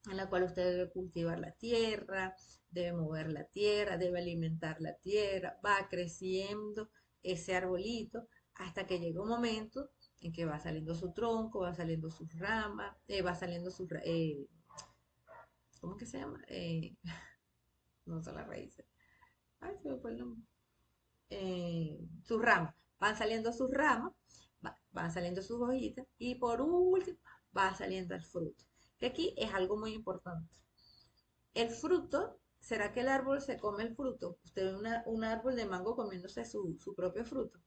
en el cual usted debe cultivar la tierra, debe mover la tierra, debe alimentar la tierra, va creciendo ese arbolito hasta que llega un momento en que va saliendo su tronco, va saliendo sus ramas, va saliendo su, ¿cómo que se llama? No son las raíces. Ay, se me fue el nombre. Sus ramas. Van saliendo sus ramas, van saliendo sus hojitas y por último va saliendo el fruto. Que aquí es algo muy importante. El fruto, ¿será que el árbol se come el fruto? Usted ve un árbol de mango comiéndose su propio fruto.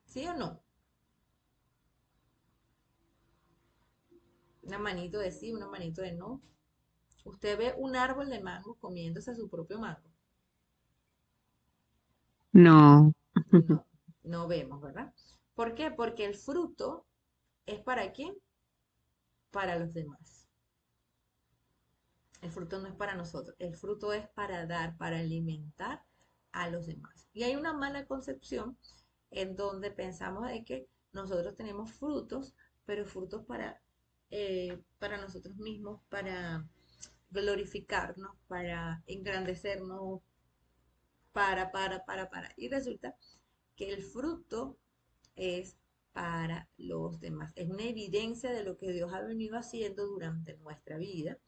¿Sí o no? Una manito de sí, una manito de no. Usted ve un árbol de mango comiéndose su propio mango. No. No, no vemos, ¿verdad? ¿Por qué? Porque el fruto es para quién? Para los demás. El fruto no es para nosotros, el fruto es para dar, para alimentar a los demás. Y hay una mala concepción en donde pensamos de que nosotros tenemos frutos, pero frutos para nosotros mismos, para glorificarnos, para engrandecernos, para. Y resulta que el fruto es para los demás. Es una evidencia de lo que Dios ha venido haciendo durante nuestra vida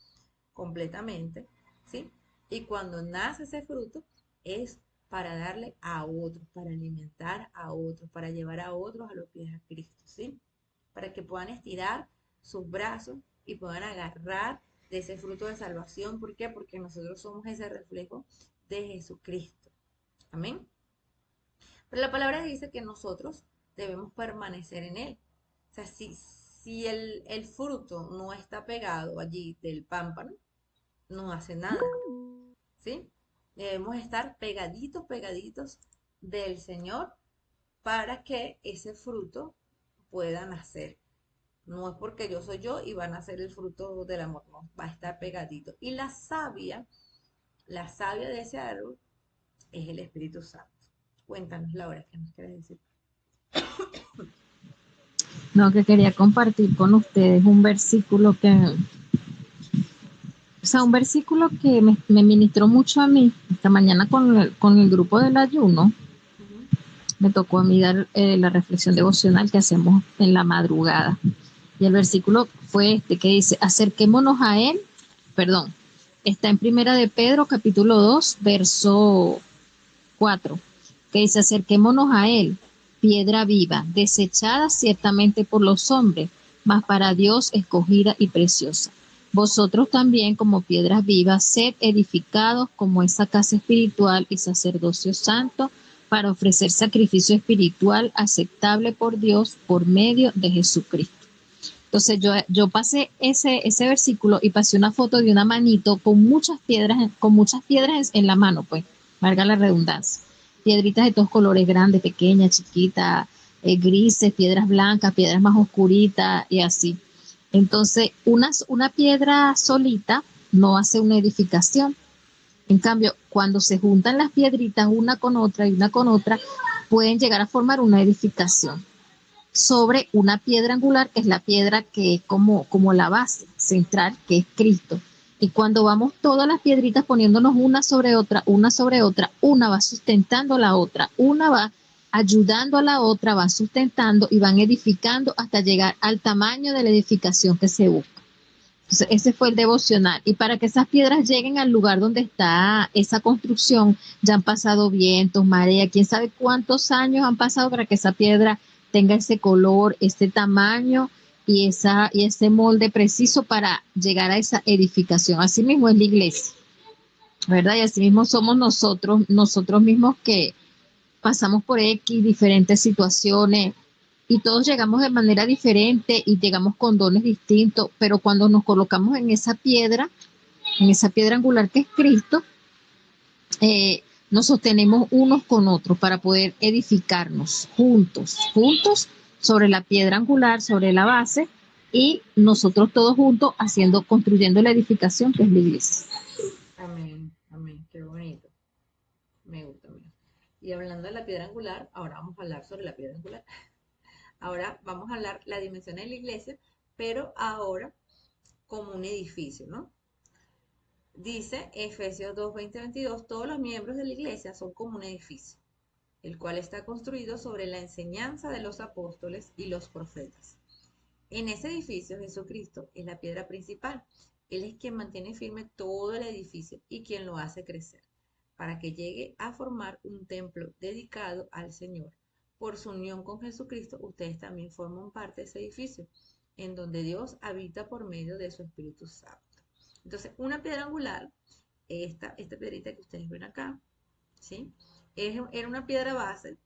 completamente, ¿sí? Y cuando nace ese fruto es para darle a otros, para alimentar a otros, para llevar a otros a los pies de Cristo, ¿sí? Para que puedan estirar sus brazos y puedan agarrar de ese fruto de salvación. ¿Por qué? Porque nosotros somos ese reflejo de Jesucristo. Amén. Pero la palabra dice que nosotros debemos permanecer en él. O sea, si el fruto no está pegado allí del pámpano, no hace nada, ¿sí? Debemos estar pegaditos, pegaditos del Señor para que ese fruto pueda nacer. No es porque yo soy yo y va a nacer el fruto del amor, no, va a estar pegadito. Y la savia de ese árbol es el Espíritu Santo. Cuéntanos, Laura, ¿qué nos quieres decir? No, que quería compartir con ustedes un versículo un versículo que me ministró mucho a mí esta mañana con el grupo del ayuno. Ujú. Me tocó a mí dar la reflexión devocional que hacemos en la madrugada. Y el versículo fue este que dice, acerquémonos a él, perdón, está en Primera de Pedro, capítulo 2, verso 4, que dice, acerquémonos a él, piedra viva, desechada ciertamente por los hombres, mas para Dios escogida y preciosa. Vosotros también, como piedras vivas, sed edificados como esa casa espiritual y sacerdocio santo, para ofrecer sacrificio espiritual aceptable por Dios por medio de Jesucristo. Entonces yo pasé ese versículo y pasé una foto de una manito con muchas piedras en la mano, pues, valga la redundancia. Piedritas de todos colores, grandes, pequeñas, chiquitas, grises, piedras blancas, piedras más oscuritas y así. Entonces, una piedra solita no hace una edificación. En cambio, cuando se juntan las piedritas una con otra y una con otra, pueden llegar a formar una edificación sobre una piedra angular, que es la piedra que es como la base central, que es Cristo. Y cuando vamos todas las piedritas poniéndonos una sobre otra, una va sustentando la otra, una va ayudando a la otra, va sustentando y van edificando hasta llegar al tamaño de la edificación que se busca. Entonces, ese fue el devocional. Y para que esas piedras lleguen al lugar donde está esa construcción, ya han pasado vientos, marea, quién sabe cuántos años han pasado para que esa piedra tenga ese color, ese tamaño y ese molde preciso para llegar a esa edificación. Así mismo es la iglesia, ¿verdad? Y así mismo somos nosotros mismos que pasamos por X diferentes situaciones y todos llegamos de manera diferente y llegamos con dones distintos, pero cuando nos colocamos en esa piedra angular que es Cristo, nos sostenemos unos con otros para poder edificarnos juntos sobre la piedra angular, sobre la base, y nosotros todos juntos construyendo la edificación que es la iglesia. Amén, amén, qué bonito. Me gusta, me gusta. Y hablando de la piedra angular, ahora vamos a hablar sobre la piedra angular. Ahora vamos a hablar la dimensión de la iglesia, pero ahora como un edificio, ¿no? Dice Efesios 2, 20, 22, todos los miembros de la iglesia son como un edificio, el cual está construido sobre la enseñanza de los apóstoles y los profetas. En ese edificio Jesucristo es la piedra principal. Él es quien mantiene firme todo el edificio y quien lo hace crecer, para que llegue a formar un templo dedicado al Señor. Por su unión con Jesucristo, ustedes también forman parte de ese edificio, en donde Dios habita por medio de su Espíritu Santo. Entonces, una piedra angular, esta piedrita que ustedes ven acá, ¿sí? Era una piedra base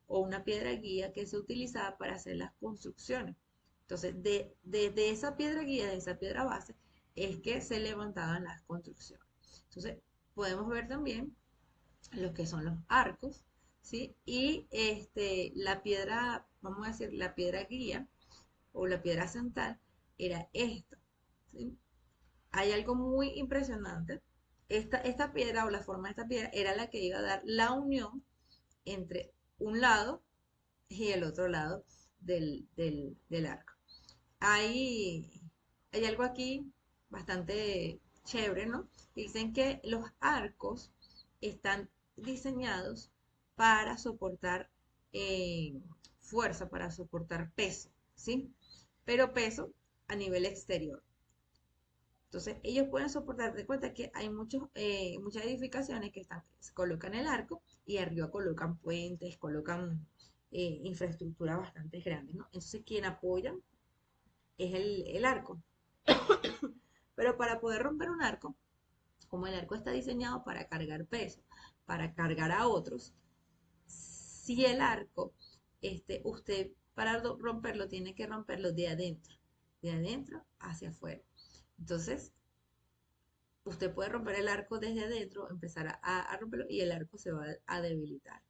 o una piedra guía que se utilizaba para hacer las construcciones. Entonces, de esa piedra guía, de esa piedra base, es que se levantaban las construcciones. Entonces, podemos ver también lo que son los arcos, ¿sí? Y la piedra, vamos a decir, la piedra guía o la piedra central era esta, ¿sí? Hay algo muy impresionante. Esta piedra o la forma de esta piedra era la que iba a dar la unión entre un lado y el otro lado del arco. Hay, hay algo aquí bastante chévere, ¿no? Dicen que los arcos están diseñados para soportar fuerza, para soportar peso, ¿sí? Pero peso a nivel exterior. Entonces, ellos pueden soportar, de cuenta que hay muchas edificaciones que se colocan el arco y arriba colocan puentes, colocan infraestructura bastante grandes, ¿no? Entonces, quien apoya es el arco. Pero para poder romper un arco, como el arco está diseñado para cargar peso, para cargar a otros, si el arco, usted para romperlo tiene que romperlo de adentro hacia afuera. Entonces, usted puede romper el arco desde adentro, empezar a romperlo y el arco se va a debilitar.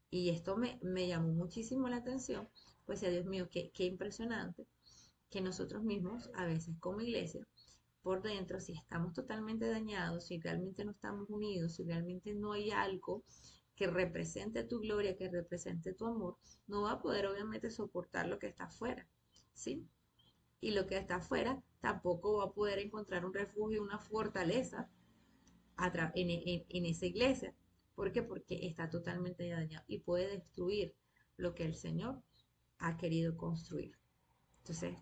Y esto me llamó muchísimo la atención, pues, Dios mío, qué impresionante que nosotros mismos, a veces como iglesia, por dentro, si estamos totalmente dañados, si realmente no estamos unidos, si realmente no hay algo que represente tu gloria, que represente tu amor, no va a poder obviamente soportar lo que está afuera, ¿sí? Y lo que está afuera tampoco va a poder encontrar un refugio, una fortaleza en esa iglesia. ¿Por qué? Porque está totalmente dañado y puede destruir lo que el Señor ha querido construir. Entonces,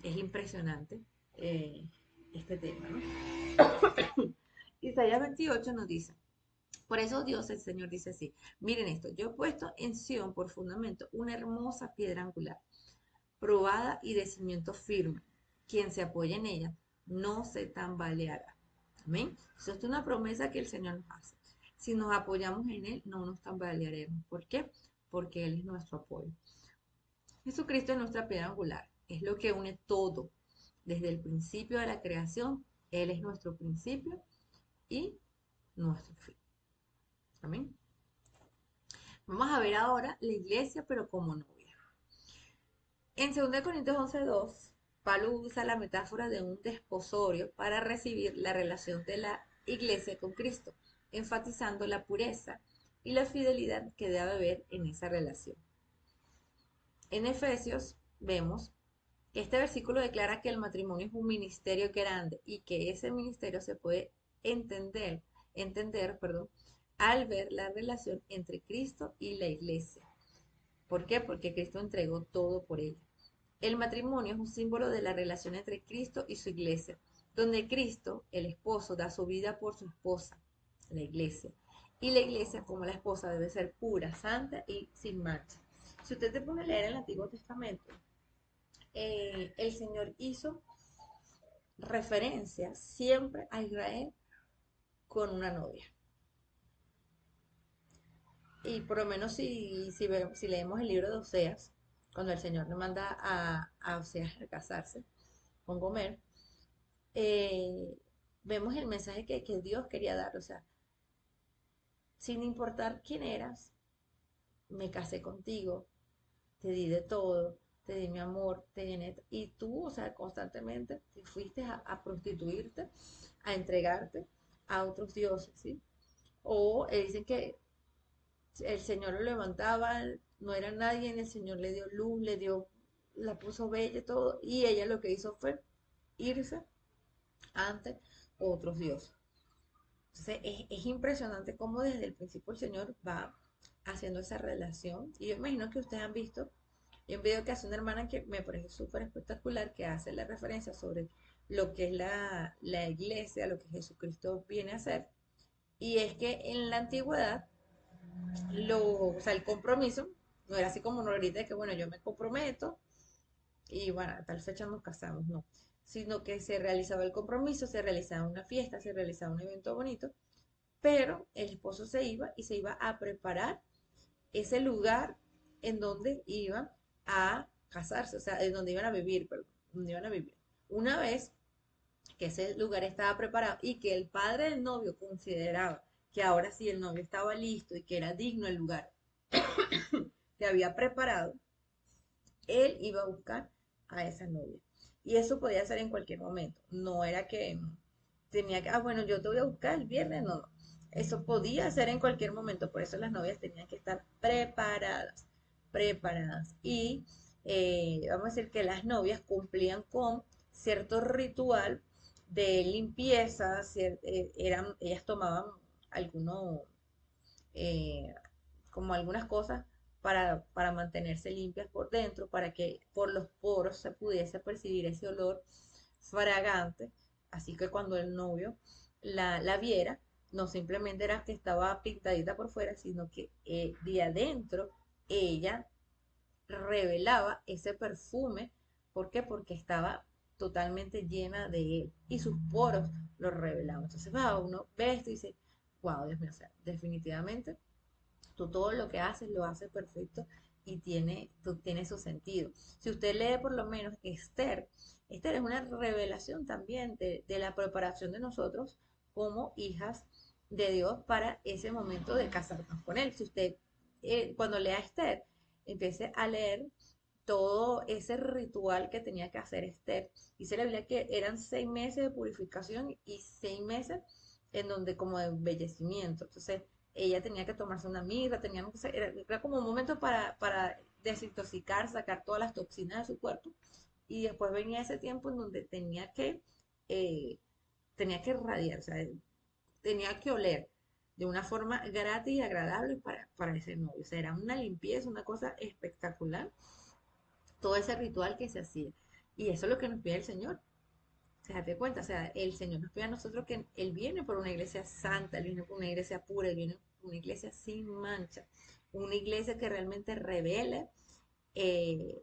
es impresionante este tema, ¿no? Isaías 28 nos dice, por eso Dios, el Señor, dice así, miren esto, yo he puesto en Sión por fundamento una hermosa piedra angular, probada y de cimiento firme. Quien se apoya en ella no se tambaleará. Amén. Eso es una promesa que el Señor nos hace. Si nos apoyamos en Él, no nos tambalearemos. ¿Por qué? Porque Él es nuestro apoyo. Jesucristo es nuestra piedra angular. Es lo que une todo. Desde el principio de la creación, Él es nuestro principio y nuestro fin. Amén. Vamos a ver ahora la iglesia, pero como novia. En 2 Corintios 11:2, Pablo usa la metáfora de un desposorio para recibir la relación de la iglesia con Cristo, enfatizando la pureza y la fidelidad que debe haber en esa relación. En Efesios vemos que este versículo declara que el matrimonio es un ministerio grande y que ese ministerio se puede entender, al ver la relación entre Cristo y la iglesia. ¿Por qué? Porque Cristo entregó todo por ella. El matrimonio es un símbolo de la relación entre Cristo y su iglesia, donde Cristo, el esposo, da su vida por su esposa, la iglesia. Y la iglesia, como la esposa, debe ser pura, santa y sin mancha. Si usted se pone a leer el Antiguo Testamento, el Señor hizo referencia siempre a Israel con una novia. Y por lo menos si leemos el libro de Oseas, cuando el Señor le manda a Oseas a casarse con Gomer, vemos el mensaje que Dios quería dar. O sea, sin importar quién eras, me casé contigo, te di de todo, te di mi amor, te llené. Y tú, o sea, constantemente te fuiste a prostituirte, a entregarte a otros dioses, ¿sí? O dicen que el Señor lo levantaba, no era nadie, y el Señor le dio luz, la puso bella y todo, y ella lo que hizo fue irse ante otros dioses. Entonces es impresionante cómo desde el principio el Señor va haciendo esa relación, y yo imagino que ustedes han visto un video que hace una hermana que me parece súper espectacular, que hace la referencia sobre lo que es la iglesia, lo que Jesucristo viene a hacer, y es que en la antigüedad o sea, el compromiso no era así como no ahorita, de que bueno, yo me comprometo y bueno, a tal fecha nos casamos, no, sino que se realizaba el compromiso, se realizaba una fiesta, se realizaba un evento bonito, pero el esposo se iba y se iba a preparar ese lugar en donde iban a casarse, o sea, en donde iban a vivir, perdón, donde iban a vivir. Una vez que ese lugar estaba preparado y que el padre del novio consideraba que ahora sí el novio estaba listo y que era digno el lugar que había preparado, él iba a buscar a esa novia. Y eso podía ser en cualquier momento. No era que tenía que, bueno, yo te voy a buscar el viernes, no, no. Eso podía ser en cualquier momento. Por eso las novias tenían que estar preparadas, preparadas. Y vamos a decir que las novias cumplían con cierto ritual de limpieza, ellas tomaban algunos, como algunas cosas para mantenerse limpias por dentro, para que por los poros se pudiese percibir ese olor fragante, así que cuando el novio la viera, no simplemente era que estaba pintadita por fuera, sino que de adentro ella revelaba ese perfume. ¿Por qué? Porque estaba totalmente llena de él y sus poros lo revelaban. Entonces, uno ve esto y dice, wow, Dios mío, o sea, definitivamente tú todo lo que haces lo haces perfecto y tiene su sentido. Si usted lee por lo menos Esther, Esther es una revelación también de la preparación de nosotros como hijas de Dios para ese momento de casarnos con Él. Si usted, cuando lea Esther, empiece a leer todo ese ritual que tenía que hacer Esther. Dice la Biblia que eran 6 meses de purificación y 6 meses en donde como de embellecimiento. Entonces, ella tenía que tomarse una mirra, era como un momento para desintoxicar, sacar todas las toxinas de su cuerpo. Y después venía ese tiempo en donde eh, tenía que irradiar, o sea, tenía que oler de una forma grata y agradable para ese novio. O sea, era una limpieza, una cosa espectacular, todo ese ritual que se hacía. Y eso es lo que nos pide el Señor. Se date cuenta, o sea, el Señor nos pide a nosotros que Él viene por una iglesia santa, Él viene por una iglesia pura, Él viene por una iglesia sin mancha, una iglesia que realmente revele eh,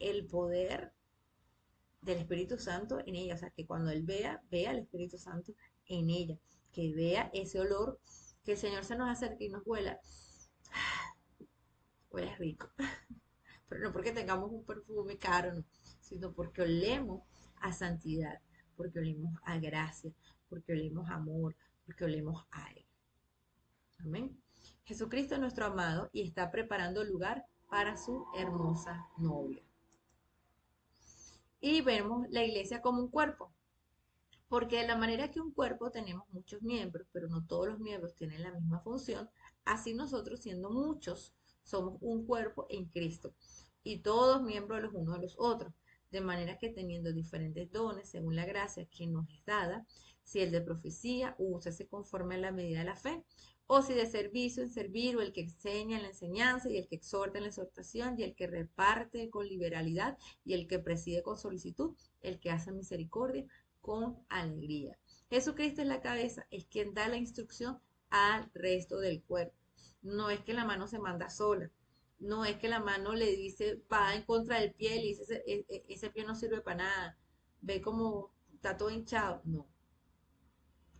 el poder del Espíritu Santo en ella, o sea, que cuando Él vea el Espíritu Santo en ella, que vea ese olor, que el Señor se nos acerque y nos huele rico, pero no porque tengamos un perfume caro, no, sino porque olemos a santidad, porque olemos a gracia, porque olemos a amor, porque olemos a Él. Amén. Jesucristo es nuestro amado y está preparando lugar para su hermosa novia. Y vemos la iglesia como un cuerpo, porque de la manera que un cuerpo tenemos muchos miembros, pero no todos los miembros tienen la misma función, así nosotros siendo muchos somos un cuerpo en Cristo y todos miembros los unos de los otros, de manera que teniendo diferentes dones según la gracia que nos es dada, si el de profecía, úsese conforme a la medida de la fe, o si de servicio en servir, o el que enseña en la enseñanza, y el que exhorta en la exhortación, y el que reparte con liberalidad, y el que preside con solicitud, el que hace misericordia con alegría. Jesucristo es la cabeza, es quien da la instrucción al resto del cuerpo. No es que la mano se manda sola, no es que la mano le dice, va en contra del pie y le dice, ese pie no sirve para nada, ve como está todo hinchado. No,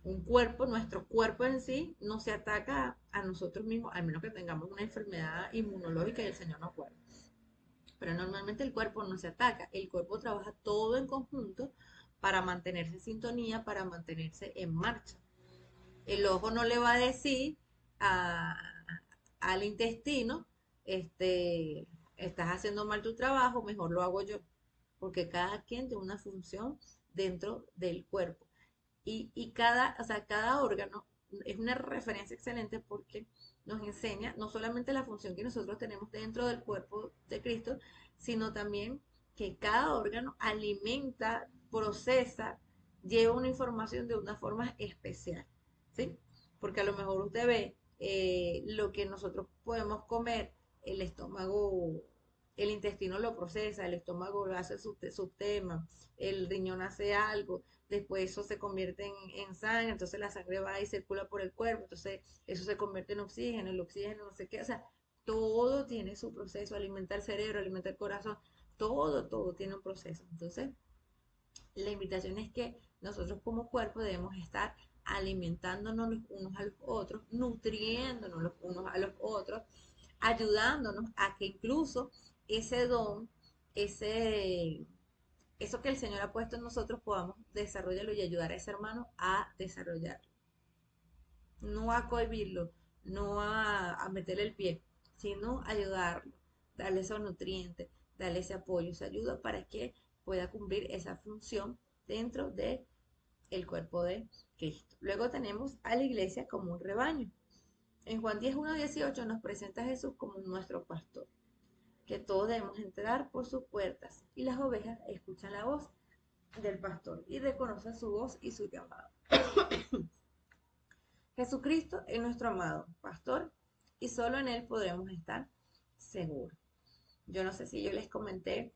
un cuerpo, nuestro cuerpo en sí, no se ataca a nosotros mismos, al menos que tengamos una enfermedad inmunológica y el Señor nos guarde. Pero normalmente el cuerpo no se ataca, el cuerpo trabaja todo en conjunto para mantenerse en sintonía, para mantenerse en marcha. El ojo no le va a decir a- al intestino, estás haciendo mal tu trabajo, mejor lo hago yo, porque cada quien tiene una función dentro del cuerpo. Y cada, o sea, cada órgano es una referencia excelente porque nos enseña no solamente la función que nosotros tenemos dentro del cuerpo de Cristo, sino también que cada órgano alimenta, procesa, lleva una información de una forma especial, ¿sí? Porque a lo mejor usted ve lo que nosotros podemos comer, el estómago, el intestino lo procesa, el estómago hace su tema, el riñón hace algo, después eso se convierte en sangre, entonces la sangre va y circula por el cuerpo, entonces eso se convierte en oxígeno, el oxígeno no sé qué, o sea, todo tiene su proceso, alimenta el cerebro, alimenta el corazón, todo tiene un proceso. Entonces, la invitación es que nosotros como cuerpo debemos estar alimentándonos los unos a los otros, nutriéndonos los unos a los otros, ayudándonos a que incluso ese don, ese eso que el Señor ha puesto en nosotros podamos desarrollarlo y ayudar a ese hermano a desarrollarlo. No a cohibirlo, no a meterle el pie, sino ayudarlo, darle esos nutrientes, darle ese apoyo, esa ayuda para que pueda cumplir esa función dentro de el cuerpo de Cristo. Luego tenemos a la iglesia como un rebaño. En Juan 10:1-18 nos presenta a Jesús como nuestro pastor, que todos debemos entrar por sus puertas y las ovejas escuchan la voz del pastor y reconocen su voz y su llamado. Jesucristo es nuestro amado pastor y solo en él podremos estar seguros. Yo no sé si yo les comenté,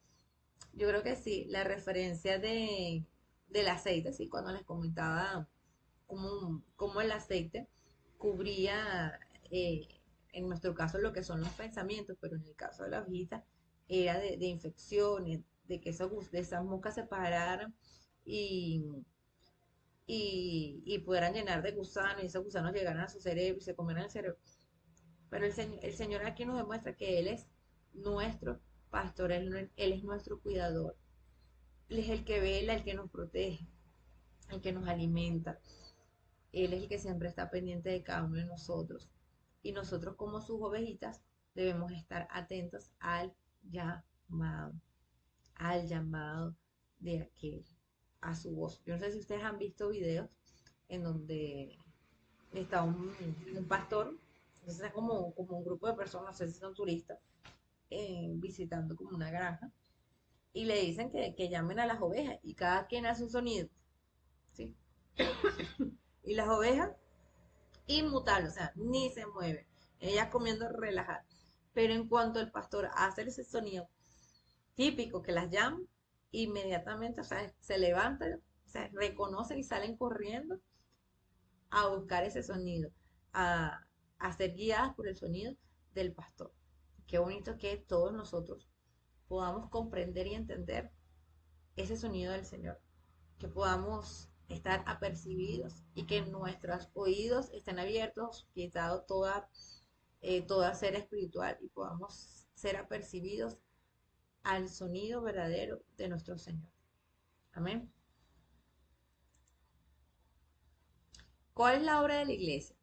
yo creo que sí, la referencia del aceite, ¿sí? Cuando les comentaba cómo el aceite cubría, en nuestro caso, lo que son los pensamientos, pero en el caso de la hojita, era de infecciones, de que de esas moscas se pararan y, y pudieran llenar de gusanos y esos gusanos llegaran a su cerebro y se comieran el cerebro. Pero el Señor aquí nos demuestra que Él es nuestro pastor, Él es nuestro cuidador. Él es el que vela, el que nos protege, el que nos alimenta. Él es el que siempre está pendiente de cada uno de nosotros. Y nosotros como sus ovejitas debemos estar atentos al llamado de aquel, a su voz. Yo no sé si ustedes han visto videos en donde está un pastor, entonces es como un grupo de personas, no sé si son turistas, visitando como una granja, y le dicen que llamen a las ovejas, y cada quien hace un sonido, ¿sí? Y las ovejas, inmutables, o sea, ni se mueven, ellas comiendo relajadas. Pero en cuanto el pastor hace ese sonido típico que las llama, inmediatamente, o sea, se levantan, o sea, reconocen y salen corriendo a buscar ese sonido, a, a ser guiadas por el sonido del pastor. Qué bonito que todos nosotros podamos comprender y entender ese sonido del Señor, que podamos estar apercibidos y que nuestros oídos estén abiertos, quitado toda ser espiritual, y podamos ser apercibidos al sonido verdadero de nuestro Señor. Amén. ¿Cuál es la obra de la iglesia?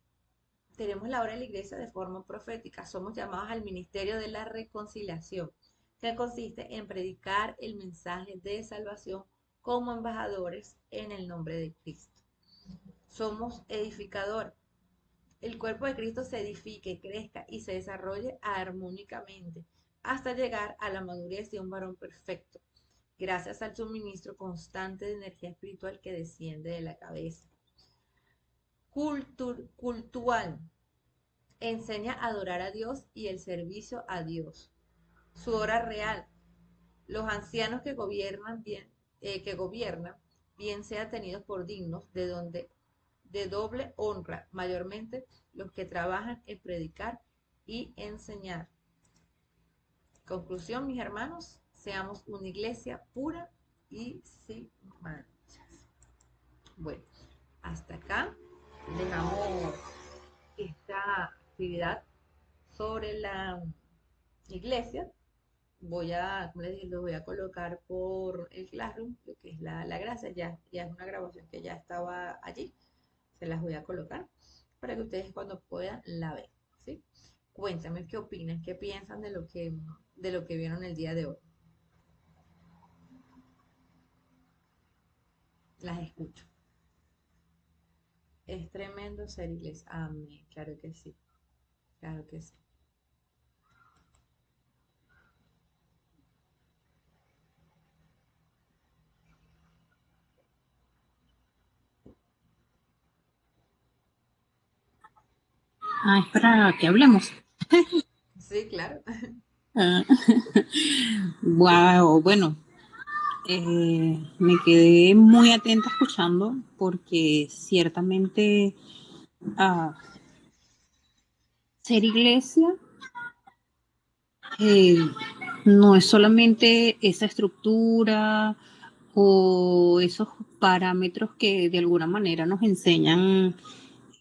Tenemos la obra de la iglesia de forma profética. Somos llamados al ministerio de la reconciliación, que consiste en predicar el mensaje de salvación como embajadores en el nombre de Cristo. Somos edificadores. El cuerpo de Cristo se edifique, crezca y se desarrolle armónicamente hasta llegar a la madurez de un varón perfecto, gracias al suministro constante de energía espiritual que desciende de la cabeza. Cultural. Enseña a adorar a Dios y el servicio a Dios. Su hora real. Los ancianos que gobiernan bien sean tenidos por dignos de doble honra, mayormente los que trabajan en predicar y enseñar. Conclusión, mis hermanos, seamos una iglesia pura y sin manchas. Bueno, hasta acá dejamos esta actividad sobre la iglesia. Como les dije, lo voy a colocar por el Classroom, lo que es la gracia, ya es una grabación que ya estaba allí, se las voy a colocar para que ustedes cuando puedan la vean, ¿sí? Cuéntame qué opinan, qué piensan de lo que vieron el día de hoy. Las escucho. Es tremendo ser iglesia. Amén, claro que sí, claro que sí. Ah, es para que hablemos. Sí, claro. Wow, bueno, me quedé muy atenta escuchando porque ciertamente ser iglesia no es solamente esa estructura o esos parámetros que de alguna manera nos enseñan,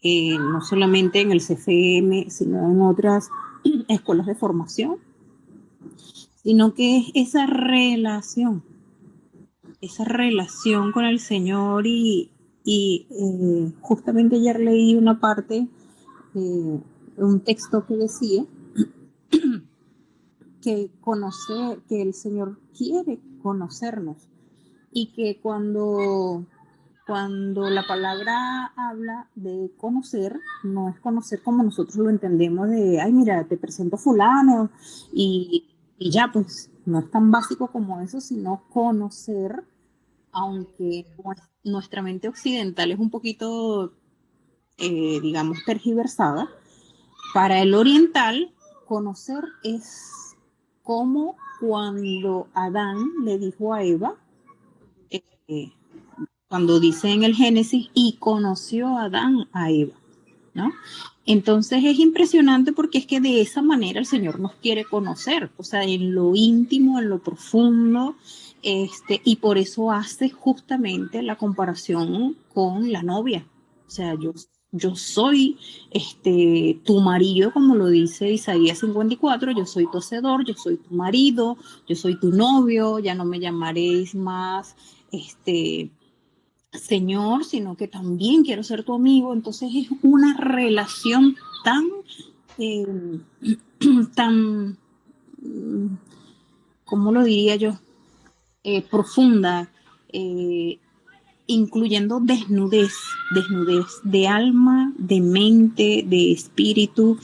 no solamente en el CFM, sino en otras escuelas de formación, sino que es esa relación con el Señor y justamente ayer leí una parte, un texto que decía que el Señor quiere conocernos y que cuando la palabra habla de conocer, no es conocer como nosotros lo entendemos de, ay, mira, te presento a fulano y ya, pues no es tan básico como eso, sino conocer, aunque nuestra mente occidental es un poquito, digamos, tergiversada. Para el oriental, conocer es como cuando Adán le dijo a Eva, cuando dice en el Génesis, y conoció Adán a Eva, ¿no? Entonces es impresionante porque es que de esa manera el Señor nos quiere conocer, o sea, en lo íntimo, en lo profundo, y por eso hace justamente la comparación con la novia. O sea, yo soy tu marido, como lo dice Isaías 54, yo soy tu hacedor, yo soy tu marido, yo soy tu novio, ya no me llamaréis más Señor, sino que también quiero ser tu amigo. Entonces es una relación tan, eh, tan, ¿cómo lo diría yo? Profunda, eh, incluyendo desnudez de alma, de mente, de espíritu.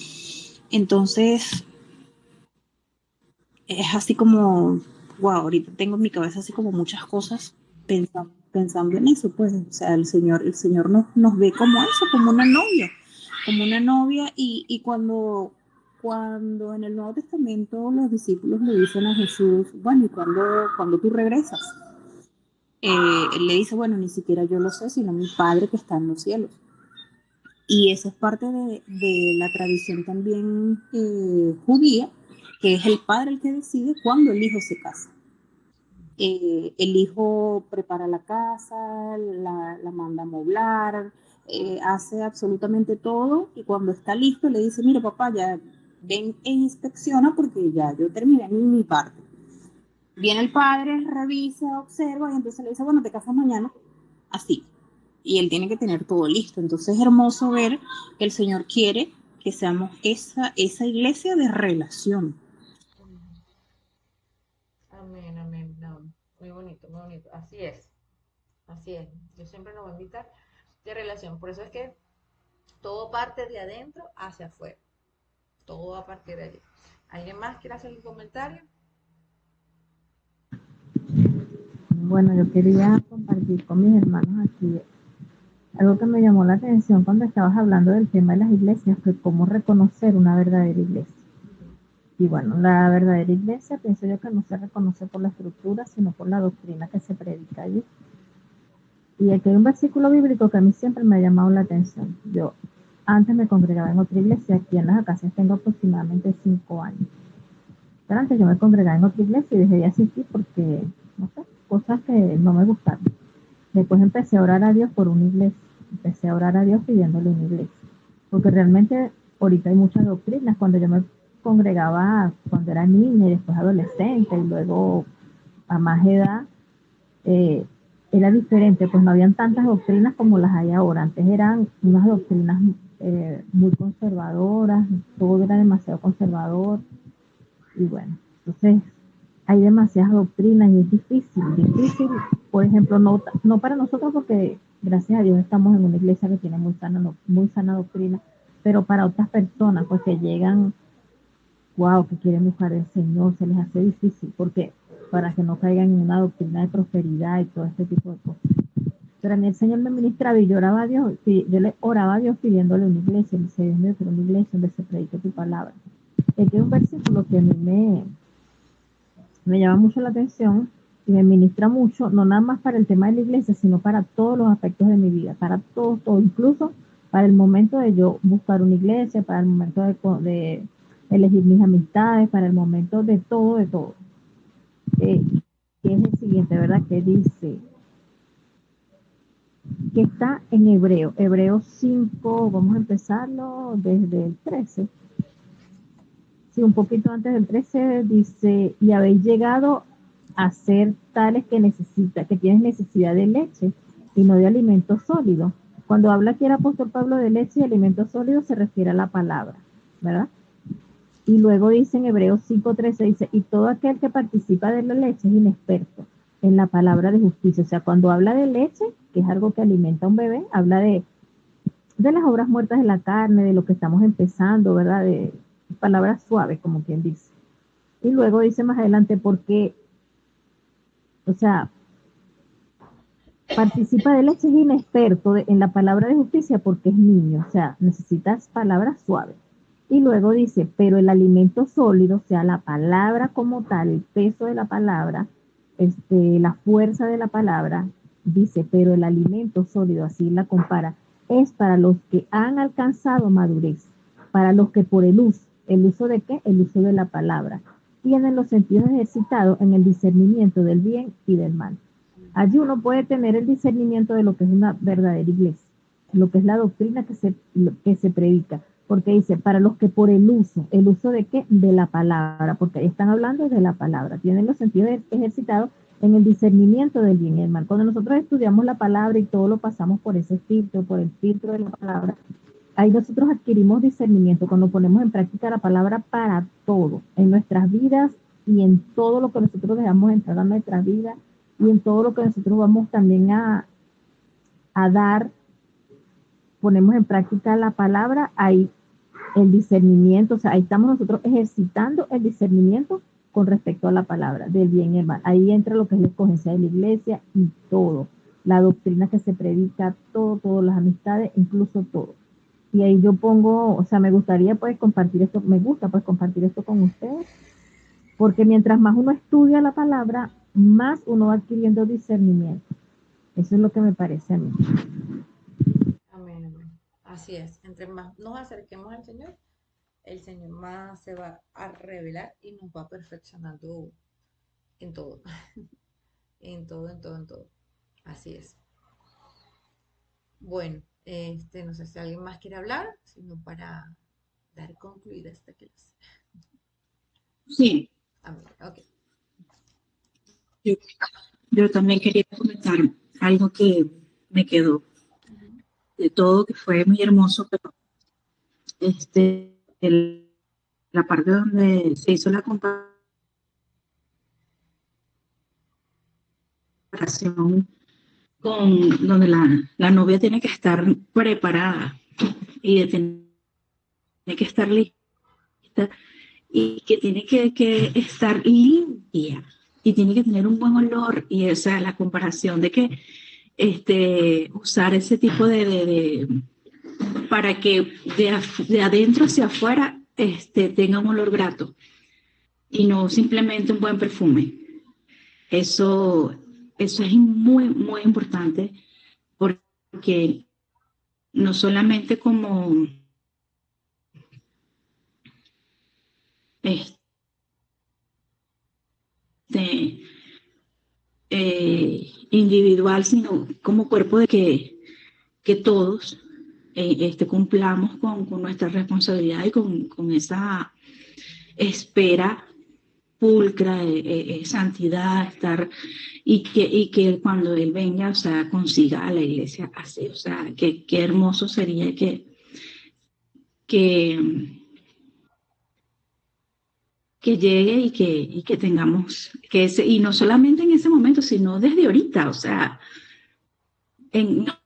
Entonces es así como, wow, ahorita tengo en mi cabeza así como muchas cosas pensando en eso, pues, o sea, el Señor nos ve como eso, como una novia, y cuando en el Nuevo Testamento los discípulos le dicen a Jesús, bueno, ¿y cuando tú regresas? Él le dice, bueno, ni siquiera yo lo sé, sino mi Padre que está en los cielos. Y eso es parte de la tradición también judía, que es el padre el que decide cuándo el hijo se casa. El hijo prepara la casa, la manda a moblar, hace absolutamente todo, y cuando está listo le dice, mira papá, ya ven e inspecciona porque ya yo terminé mi parte. Viene el padre, revisa, observa, y entonces le dice, bueno, te casas mañana, así. Y él tiene que tener todo listo. Entonces es hermoso ver que el Señor quiere que seamos esa iglesia de relación. Amén, amén. No, muy bonito, muy bonito. Así es, así es. Yo siempre nos voy a invitar de relación. Por eso es que todo parte de adentro hacia afuera. Todo va a partir de allí. ¿Alguien más quiere hacer un comentario? Bueno, yo quería compartir con mis hermanos aquí algo que me llamó la atención cuando estabas hablando del tema de las iglesias, fue cómo reconocer una verdadera iglesia. Y bueno, la verdadera iglesia pienso yo que no se reconoce por la estructura, sino por la doctrina que se predica allí. Y aquí hay un versículo bíblico que a mí siempre me ha llamado la atención. Yo antes me congregaba en otra iglesia, aquí en las Acacias tengo aproximadamente 5 años. Pero antes yo me congregaba en otra iglesia y dejé de asistir porque, no sé, cosas que no me gustaron. Después empecé a orar a Dios por una iglesia. Empecé a orar a Dios pidiéndole una iglesia. Porque realmente ahorita hay muchas doctrinas. Cuando yo me congregaba, cuando era niña y después adolescente y luego a más edad, eh, era diferente, pues no habían tantas doctrinas como las hay ahora. Antes eran unas doctrinas muy conservadoras, todo era demasiado conservador. Y bueno, entonces hay demasiadas doctrinas y es difícil, por ejemplo, no para nosotros porque gracias a Dios estamos en una iglesia que tiene muy sana doctrina, pero para otras personas pues que llegan, wow, que quieren buscar el Señor, se les hace difícil porque para que no caigan en una doctrina de prosperidad y todo este tipo de cosas. Pero a mí el Señor me ministraba y yo oraba a Dios, yo le oraba a Dios pidiéndole una iglesia, le decía, Dios mío, quiero una iglesia donde se predique tu palabra. Este es un versículo que a mí me llama mucho la atención y me ministra mucho, no nada más para el tema de la iglesia, sino para todos los aspectos de mi vida, para todo, incluso para el momento de yo buscar una iglesia, para el momento de elegir mis amistades, para el momento de todo. Que es el siguiente, ¿verdad? Que dice, que está en Hebreos 5, vamos a empezarlo desde el 13. Sí, un poquito antes del 13 dice, y habéis llegado a ser tales que tienes necesidad de leche y no de alimento sólido. Cuando habla aquí el apóstol Pablo de leche y alimento sólido se refiere a la palabra, ¿verdad? Y luego dice en Hebreos 5:13, dice, y todo aquel que participa de la leche es inexperto en la palabra de justicia. O sea, cuando habla de leche, que es algo que alimenta a un bebé, habla de las obras muertas de la carne, de lo que estamos empezando, ¿verdad? De palabras suaves, como quien dice. Y luego dice más adelante, porque, o sea, participa de leche es inexperto en la palabra de justicia porque es niño, o sea, necesitas palabras suaves. Y luego dice, pero el alimento sólido, o sea, la palabra como tal, el peso de la palabra, la fuerza de la palabra, dice, pero el alimento sólido, así la compara, es para los que han alcanzado madurez. para los que por el uso de qué? El uso de la palabra, tienen los sentidos ejercitados en el discernimiento del bien y del mal. Allí uno puede tener el discernimiento de lo que es una verdadera iglesia, lo que es la doctrina que se predica, porque dice, para los que por el uso de qué? De la palabra, porque ahí están hablando de la palabra, tienen los sentidos ejercitados en el discernimiento del bien y del mal. Cuando nosotros estudiamos la palabra y todo lo pasamos por ese filtro, por el filtro de la palabra, ahí nosotros adquirimos discernimiento cuando ponemos en práctica la palabra para todo, en nuestras vidas y en todo lo que nosotros dejamos entrar a nuestras vidas y en todo lo que nosotros vamos también a dar, ponemos en práctica la palabra, ahí el discernimiento, o sea, ahí estamos nosotros ejercitando el discernimiento con respecto a la palabra del bien y el mal. Ahí entra lo que es la escogencia de la iglesia y todo, la doctrina que se predica, todas las amistades, incluso todo. Y ahí yo pongo, o sea, me gustaría pues compartir esto, me gusta pues compartir esto con ustedes, porque mientras más uno estudia la palabra, más uno va adquiriendo discernimiento. Eso es lo que me parece a mí. Amén, amén. Así es. Entre más nos acerquemos al Señor, el Señor más se va a revelar y nos va perfeccionando en todo. En todo, en todo, en todo. Así es. Bueno, no sé si alguien más quiere hablar, sino para dar concluida esta clase. Sí, Amén. Ok. yo, yo también quería comentar algo que me quedó de todo, que fue muy hermoso, pero la parte donde se hizo la comparación con donde la novia tiene que estar preparada y tiene que estar lista y que tiene que estar limpia y tiene que tener un buen olor y esa es la comparación de que usar ese tipo para que de adentro hacia afuera tenga un olor grato y no simplemente un buen perfume. Eso es muy, muy importante porque no solamente como este, individual, sino como cuerpo de que todos cumplamos con nuestra responsabilidad y con esa espera pulcra de santidad, estar y que cuando Él venga, o sea, consiga a la iglesia así, o sea, qué hermoso sería que, que llegue y que tengamos, y no solamente en ese momento, sino desde ahorita, o sea, nos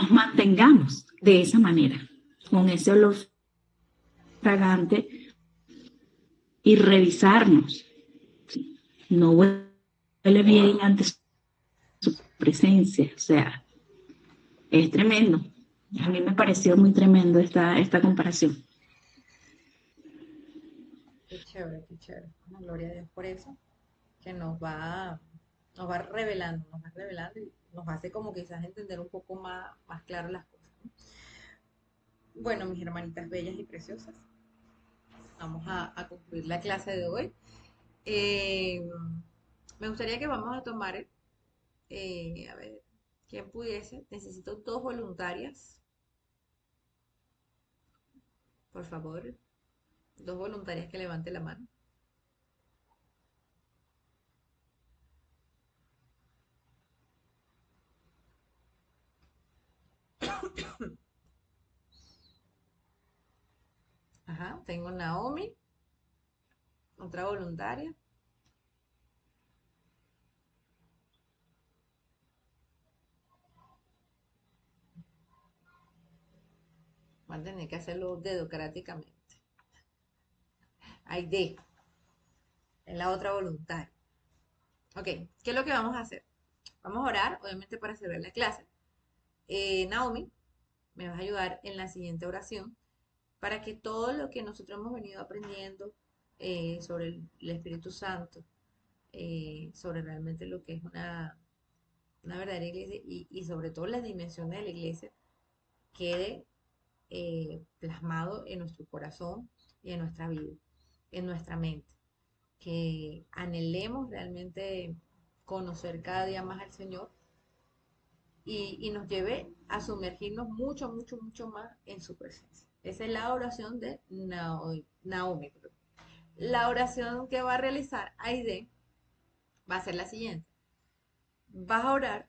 mantengamos de esa manera, con ese olor fragante y revisarnos. No huele bien antes su presencia, o sea, es tremendo. A mí me pareció muy tremendo esta comparación. Qué chévere, qué chévere. Bueno, gloria a Dios por eso, que nos va revelando y nos hace como quizás entender un poco más claro las cosas, ¿no? Bueno, mis hermanitas bellas y preciosas, vamos a concluir la clase de hoy. Eh, Me gustaría que vamos a tomar, a ver, ¿quién pudiese? Necesito 2 voluntarias, por favor. 2 voluntarias que levante la mano. Ajá, tengo Naomi, otra voluntaria. Van a tener que hacerlo dedocráticamente. Aide, es la otra voluntaria. Ok, ¿qué es lo que vamos a hacer? Vamos a orar, obviamente, para cerrar la clase. Naomi, me vas a ayudar en la siguiente oración para que todo lo que nosotros hemos venido aprendiendo sobre el Espíritu Santo, sobre realmente lo que es una verdadera iglesia y sobre todo las dimensiones de la iglesia, quede plasmado en nuestro corazón y en nuestra vida, en nuestra mente. Que anhelemos realmente conocer cada día más al Señor y nos lleve a sumergirnos mucho, mucho, mucho más en su presencia. Esa es la oración de Naomi. La oración que va a realizar Aide va a ser la siguiente. Vas a orar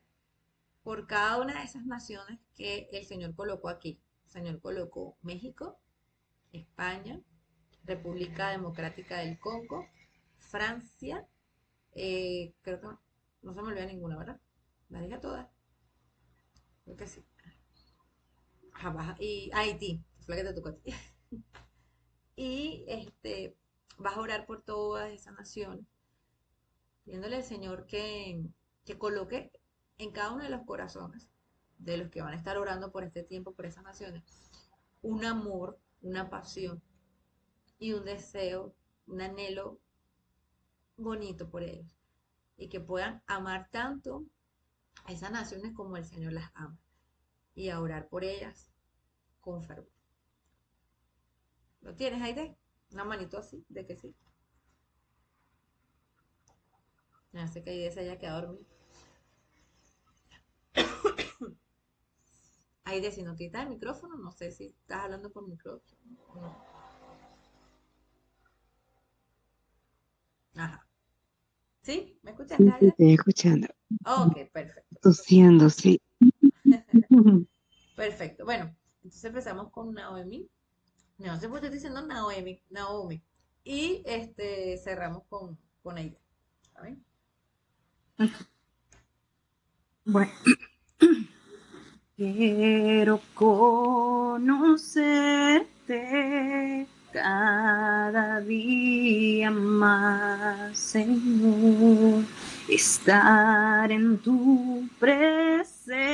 por cada una de esas naciones que el Señor colocó aquí. El Señor colocó México, España, República Democrática del Congo, Francia, creo que no se me olvida ninguna, ¿verdad? La dije todas. Creo que sí. Y Haití, fue la que te tocó a ti. Y vas a orar por todas esas naciones, pidiéndole al Señor que coloque en cada uno de los corazones de los que van a estar orando por este tiempo, por esas naciones, un amor, una pasión y un deseo, un anhelo bonito por ellos. Y que puedan amar tanto a esas naciones como el Señor las ama. Y a orar por ellas con fervor. ¿Lo tienes, Aide? Una manito así, de que sí. Me hace que Aide se haya quedado dormida. Aide, si no quitas el micrófono, no sé si estás hablando por micrófono. No. Ajá. ¿Sí? ¿Me escuchaste, Sí, te Aide? estoy escuchando. Ok, perfecto. Tosiendo, sí. Perfecto. Bueno, entonces empezamos con Naomi. No sé por qué estoy diciendo Naomi. Y cerramos con Aide. ¿Saben? Bueno, quiero conocerte cada día más, Señor, estar en tu presencia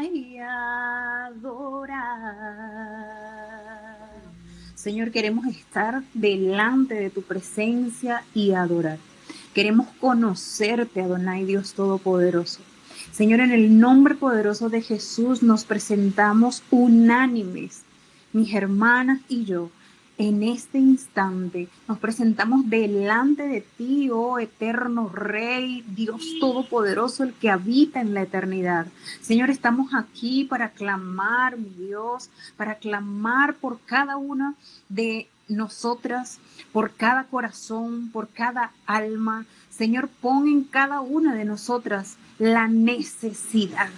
y adorar. Señor, queremos estar delante de tu presencia y adorar. Queremos conocerte, Adonai, Dios Todopoderoso. Señor, en el nombre poderoso de Jesús nos presentamos unánimes, mis hermanas y yo. En este instante nos presentamos delante de ti, oh eterno Rey, Dios Todopoderoso, el que habita en la eternidad. Señor, estamos aquí para clamar, mi Dios, para clamar por cada una de nosotras, por cada corazón, por cada alma. Señor, pon en cada una de nosotras la necesidad,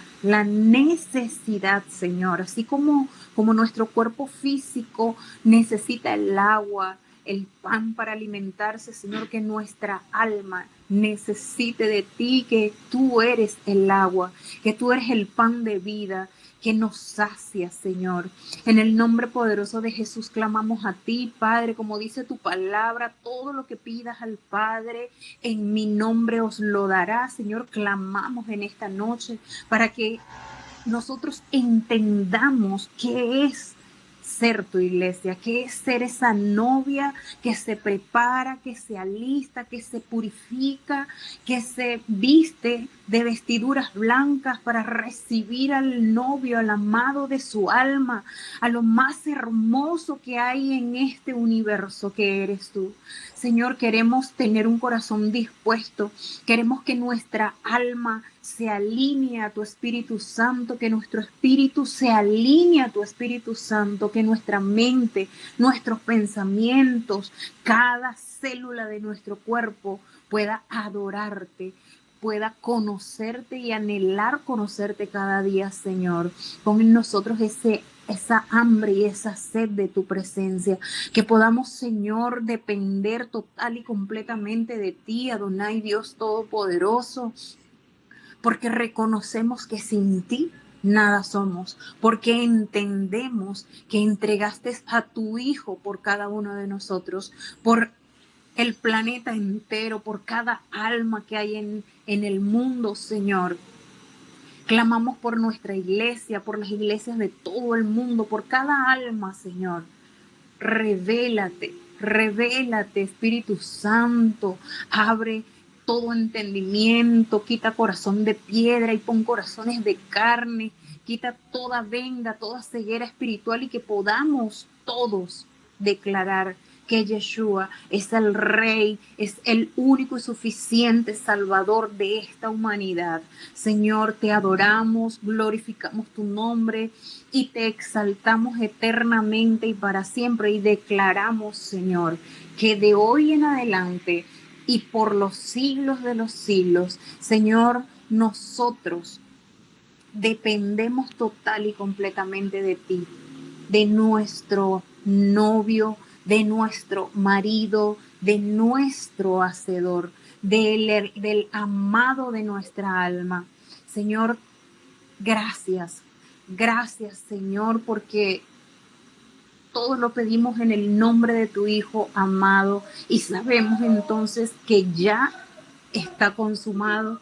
Señor, así como nuestro cuerpo físico necesita el agua, el pan para alimentarse, Señor, que nuestra alma necesite de ti, que tú eres el agua, que tú eres el pan de vida, que nos sacia, Señor. En el nombre poderoso de Jesús clamamos a ti, Padre, como dice tu palabra, todo lo que pidas al Padre, en mi nombre os lo dará, Señor. Clamamos en esta noche para que nosotros entendamos qué es ser tu iglesia, qué es ser esa novia que se prepara, que se alista, que se purifica, que se viste de vestiduras blancas para recibir al novio, al amado de su alma, a lo más hermoso que hay en este universo que eres tú. Señor, queremos tener un corazón dispuesto, queremos que nuestra alma se alinee a tu Espíritu Santo, que nuestro espíritu se alinee a tu Espíritu Santo, que nuestra mente, nuestros pensamientos, cada célula de nuestro cuerpo pueda adorarte, pueda conocerte y anhelar conocerte cada día, Señor. Pon en nosotros esa hambre y esa sed de tu presencia, que podamos, Señor, depender total y completamente de ti, Adonai, Dios Todopoderoso, porque reconocemos que sin ti nada somos, porque entendemos que entregaste a tu Hijo por cada uno de nosotros, por el planeta entero, por cada alma que hay en el mundo, Señor. Clamamos por nuestra iglesia, por las iglesias de todo el mundo, por cada alma, Señor. Revélate, Espíritu Santo, abre todo entendimiento, quita corazón de piedra y pon corazones de carne, quita toda venda, toda ceguera espiritual y que podamos todos declarar que Yeshua es el Rey, es el único y suficiente Salvador de esta humanidad. Señor, te adoramos, glorificamos tu nombre y te exaltamos eternamente y para siempre y declaramos, Señor, que de hoy en adelante y por los siglos de los siglos, Señor, nosotros dependemos total y completamente de ti, de nuestro novio, de nuestro marido, de nuestro hacedor, del amado de nuestra alma. Señor, gracias, gracias Señor, porque todo lo pedimos en el nombre de tu Hijo amado y sabemos entonces que ya está consumado,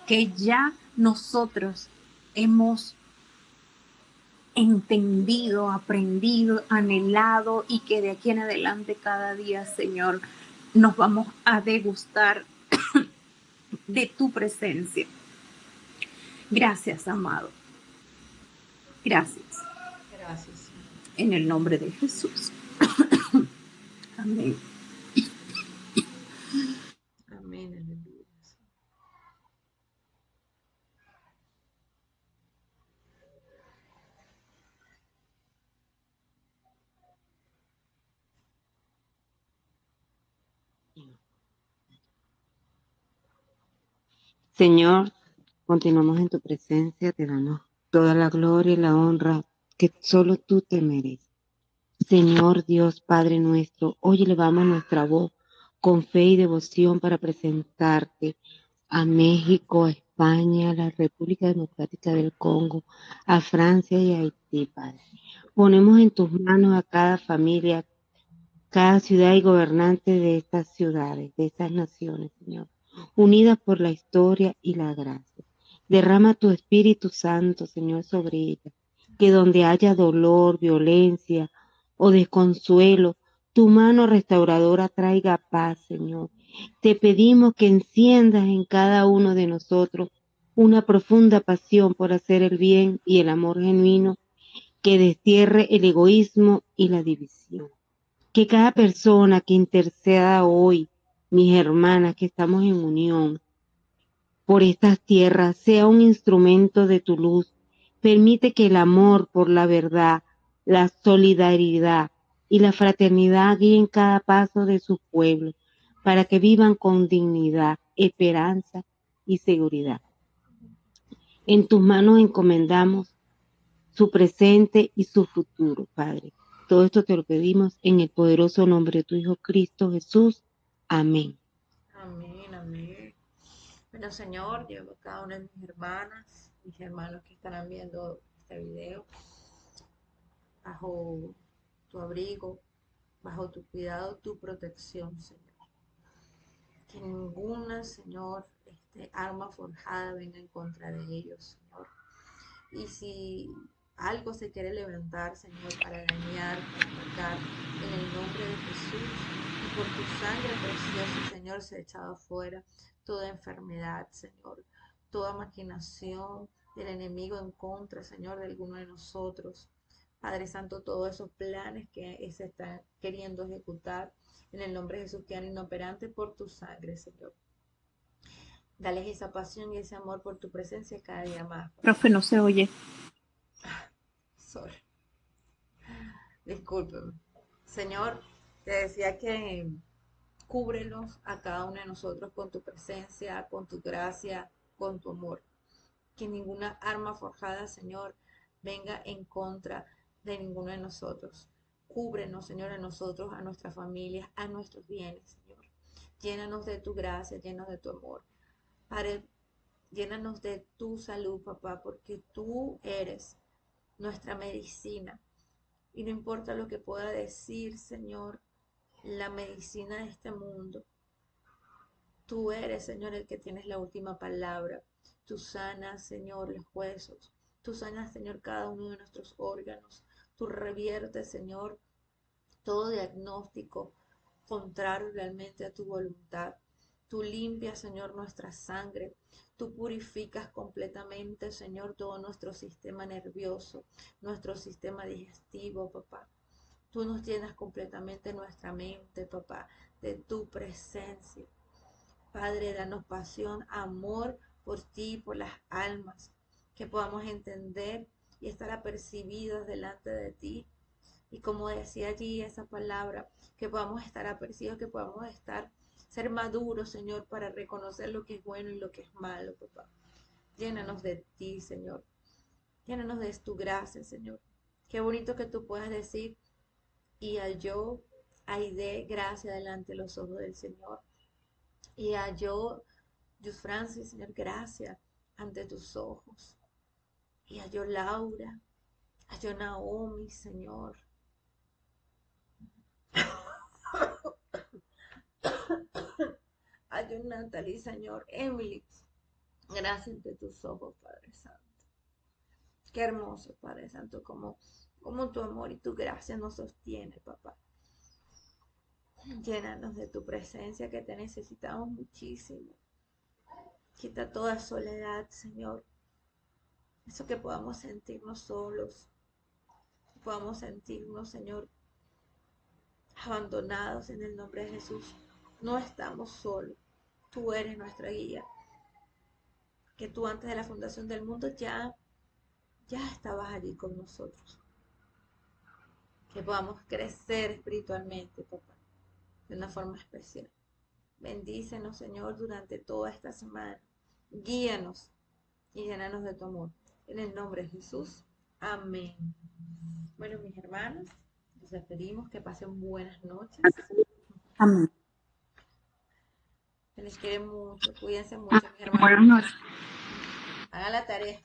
que ya nosotros hemos entendido, aprendido, anhelado y que de aquí en adelante cada día, Señor, nos vamos a degustar de tu presencia. Gracias, amado. Gracias. Gracias. En el nombre de Jesús. Amén. Amén. Aleluya. Señor, continuamos en tu presencia, te damos toda la gloria y la honra que solo tú te mereces. Señor Dios, Padre nuestro, hoy elevamos nuestra voz con fe y devoción para presentarte a México, a España, a la República Democrática del Congo, a Francia y a Haití, Padre. Ponemos en tus manos a cada familia, cada ciudad y gobernante de estas ciudades, de estas naciones, Señor, unidas por la historia y la gracia. Derrama tu Espíritu Santo, Señor, sobre ellas, que donde haya dolor, violencia o desconsuelo, tu mano restauradora traiga paz, Señor. Te pedimos que enciendas en cada uno de nosotros una profunda pasión por hacer el bien y el amor genuino que destierre el egoísmo y la división. Que cada persona que interceda hoy, mis hermanas que estamos en unión por estas tierras, sea un instrumento de tu luz. Permite que el amor por la verdad, la solidaridad y la fraternidad guíen cada paso de su pueblo para que vivan con dignidad, esperanza y seguridad. En tus manos encomendamos su presente y su futuro, Padre. Todo esto te lo pedimos en el poderoso nombre de tu Hijo Cristo Jesús. Amén. Amén, amén. Bueno, Señor, llevo a cada una de mis hermanos que estarán viendo este video, bajo tu abrigo, bajo tu cuidado, tu protección, Señor. Que ninguna, Señor, arma forjada venga en contra de ellos, Señor. Y si algo se quiere levantar, Señor, para dañar, para atacar, en el nombre de Jesús y por tu sangre preciosa, Señor, se ha echado afuera toda enfermedad, Señor, toda maquinación del enemigo en contra, Señor, de alguno de nosotros. Padre Santo, todos esos planes que se están queriendo ejecutar, en el nombre de Jesús, quedan inoperantes por tu sangre, Señor. Dales esa pasión y ese amor por tu presencia cada día más. Profe, no se oye. Sorry. Discúlpeme. Señor, te decía que cúbrelos a cada uno de nosotros con tu presencia, con tu gracia, con tu amor. Que ninguna arma forjada, Señor, venga en contra de ninguno de nosotros. Cúbrenos, Señor, a nosotros, a nuestras familias, a nuestros bienes, Señor. Llénanos de tu gracia, llénanos de tu amor. Padre, llénanos de tu salud, papá, porque tú eres nuestra medicina. Y no importa lo que pueda decir, Señor, la medicina de este mundo. Tú eres, Señor, el que tienes la última palabra. Tú sanas, Señor, los huesos. Tú sanas, Señor, cada uno de nuestros órganos. Tú reviertes, Señor, todo diagnóstico contrario realmente a tu voluntad. Tú limpias, Señor, nuestra sangre. Tú purificas completamente, Señor, todo nuestro sistema nervioso, nuestro sistema digestivo, papá. Tú nos llenas completamente nuestra mente, papá, de tu presencia. Padre, danos pasión, amor por ti, por las almas, que podamos entender y estar apercibidos delante de ti. Y como decía allí esa palabra, que podamos estar apercibidos, que podamos ser maduros, Señor, para reconocer lo que es bueno y lo que es malo, papá. Llénanos de ti, Señor. Llénanos de tu gracia, Señor. Qué bonito que tú puedas decir, y halló Aide gracia delante de los ojos del Señor. Y halló Jus Francis, Señor, gracia ante tus ojos. Y halló Laura, halló Naomi, Señor. Halló Natalie, Señor. Emily, gracias ante tus ojos, Padre Santo. Qué hermoso, Padre Santo, como tu amor y tu gracia nos sostiene, papá. Llénanos de tu presencia, que te necesitamos muchísimo. Quita toda soledad, Señor. Eso que podamos sentirnos solos. Podamos sentirnos, Señor, abandonados en el nombre de Jesús. No estamos solos. Tú eres nuestra guía. Que tú antes de la fundación del mundo ya estabas allí con nosotros. Que podamos crecer espiritualmente, papá, de una forma especial. Bendícenos, Señor, durante toda esta semana. Guíanos y llénanos de tu amor. En el nombre de Jesús. Amén. Bueno, mis hermanos, nos despedimos. Que pasen buenas noches. Amén. Se les quiere mucho. Cuídense mucho, mis hermanos. Buenas noches. Hagan la tarea.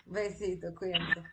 Besito, cuídense.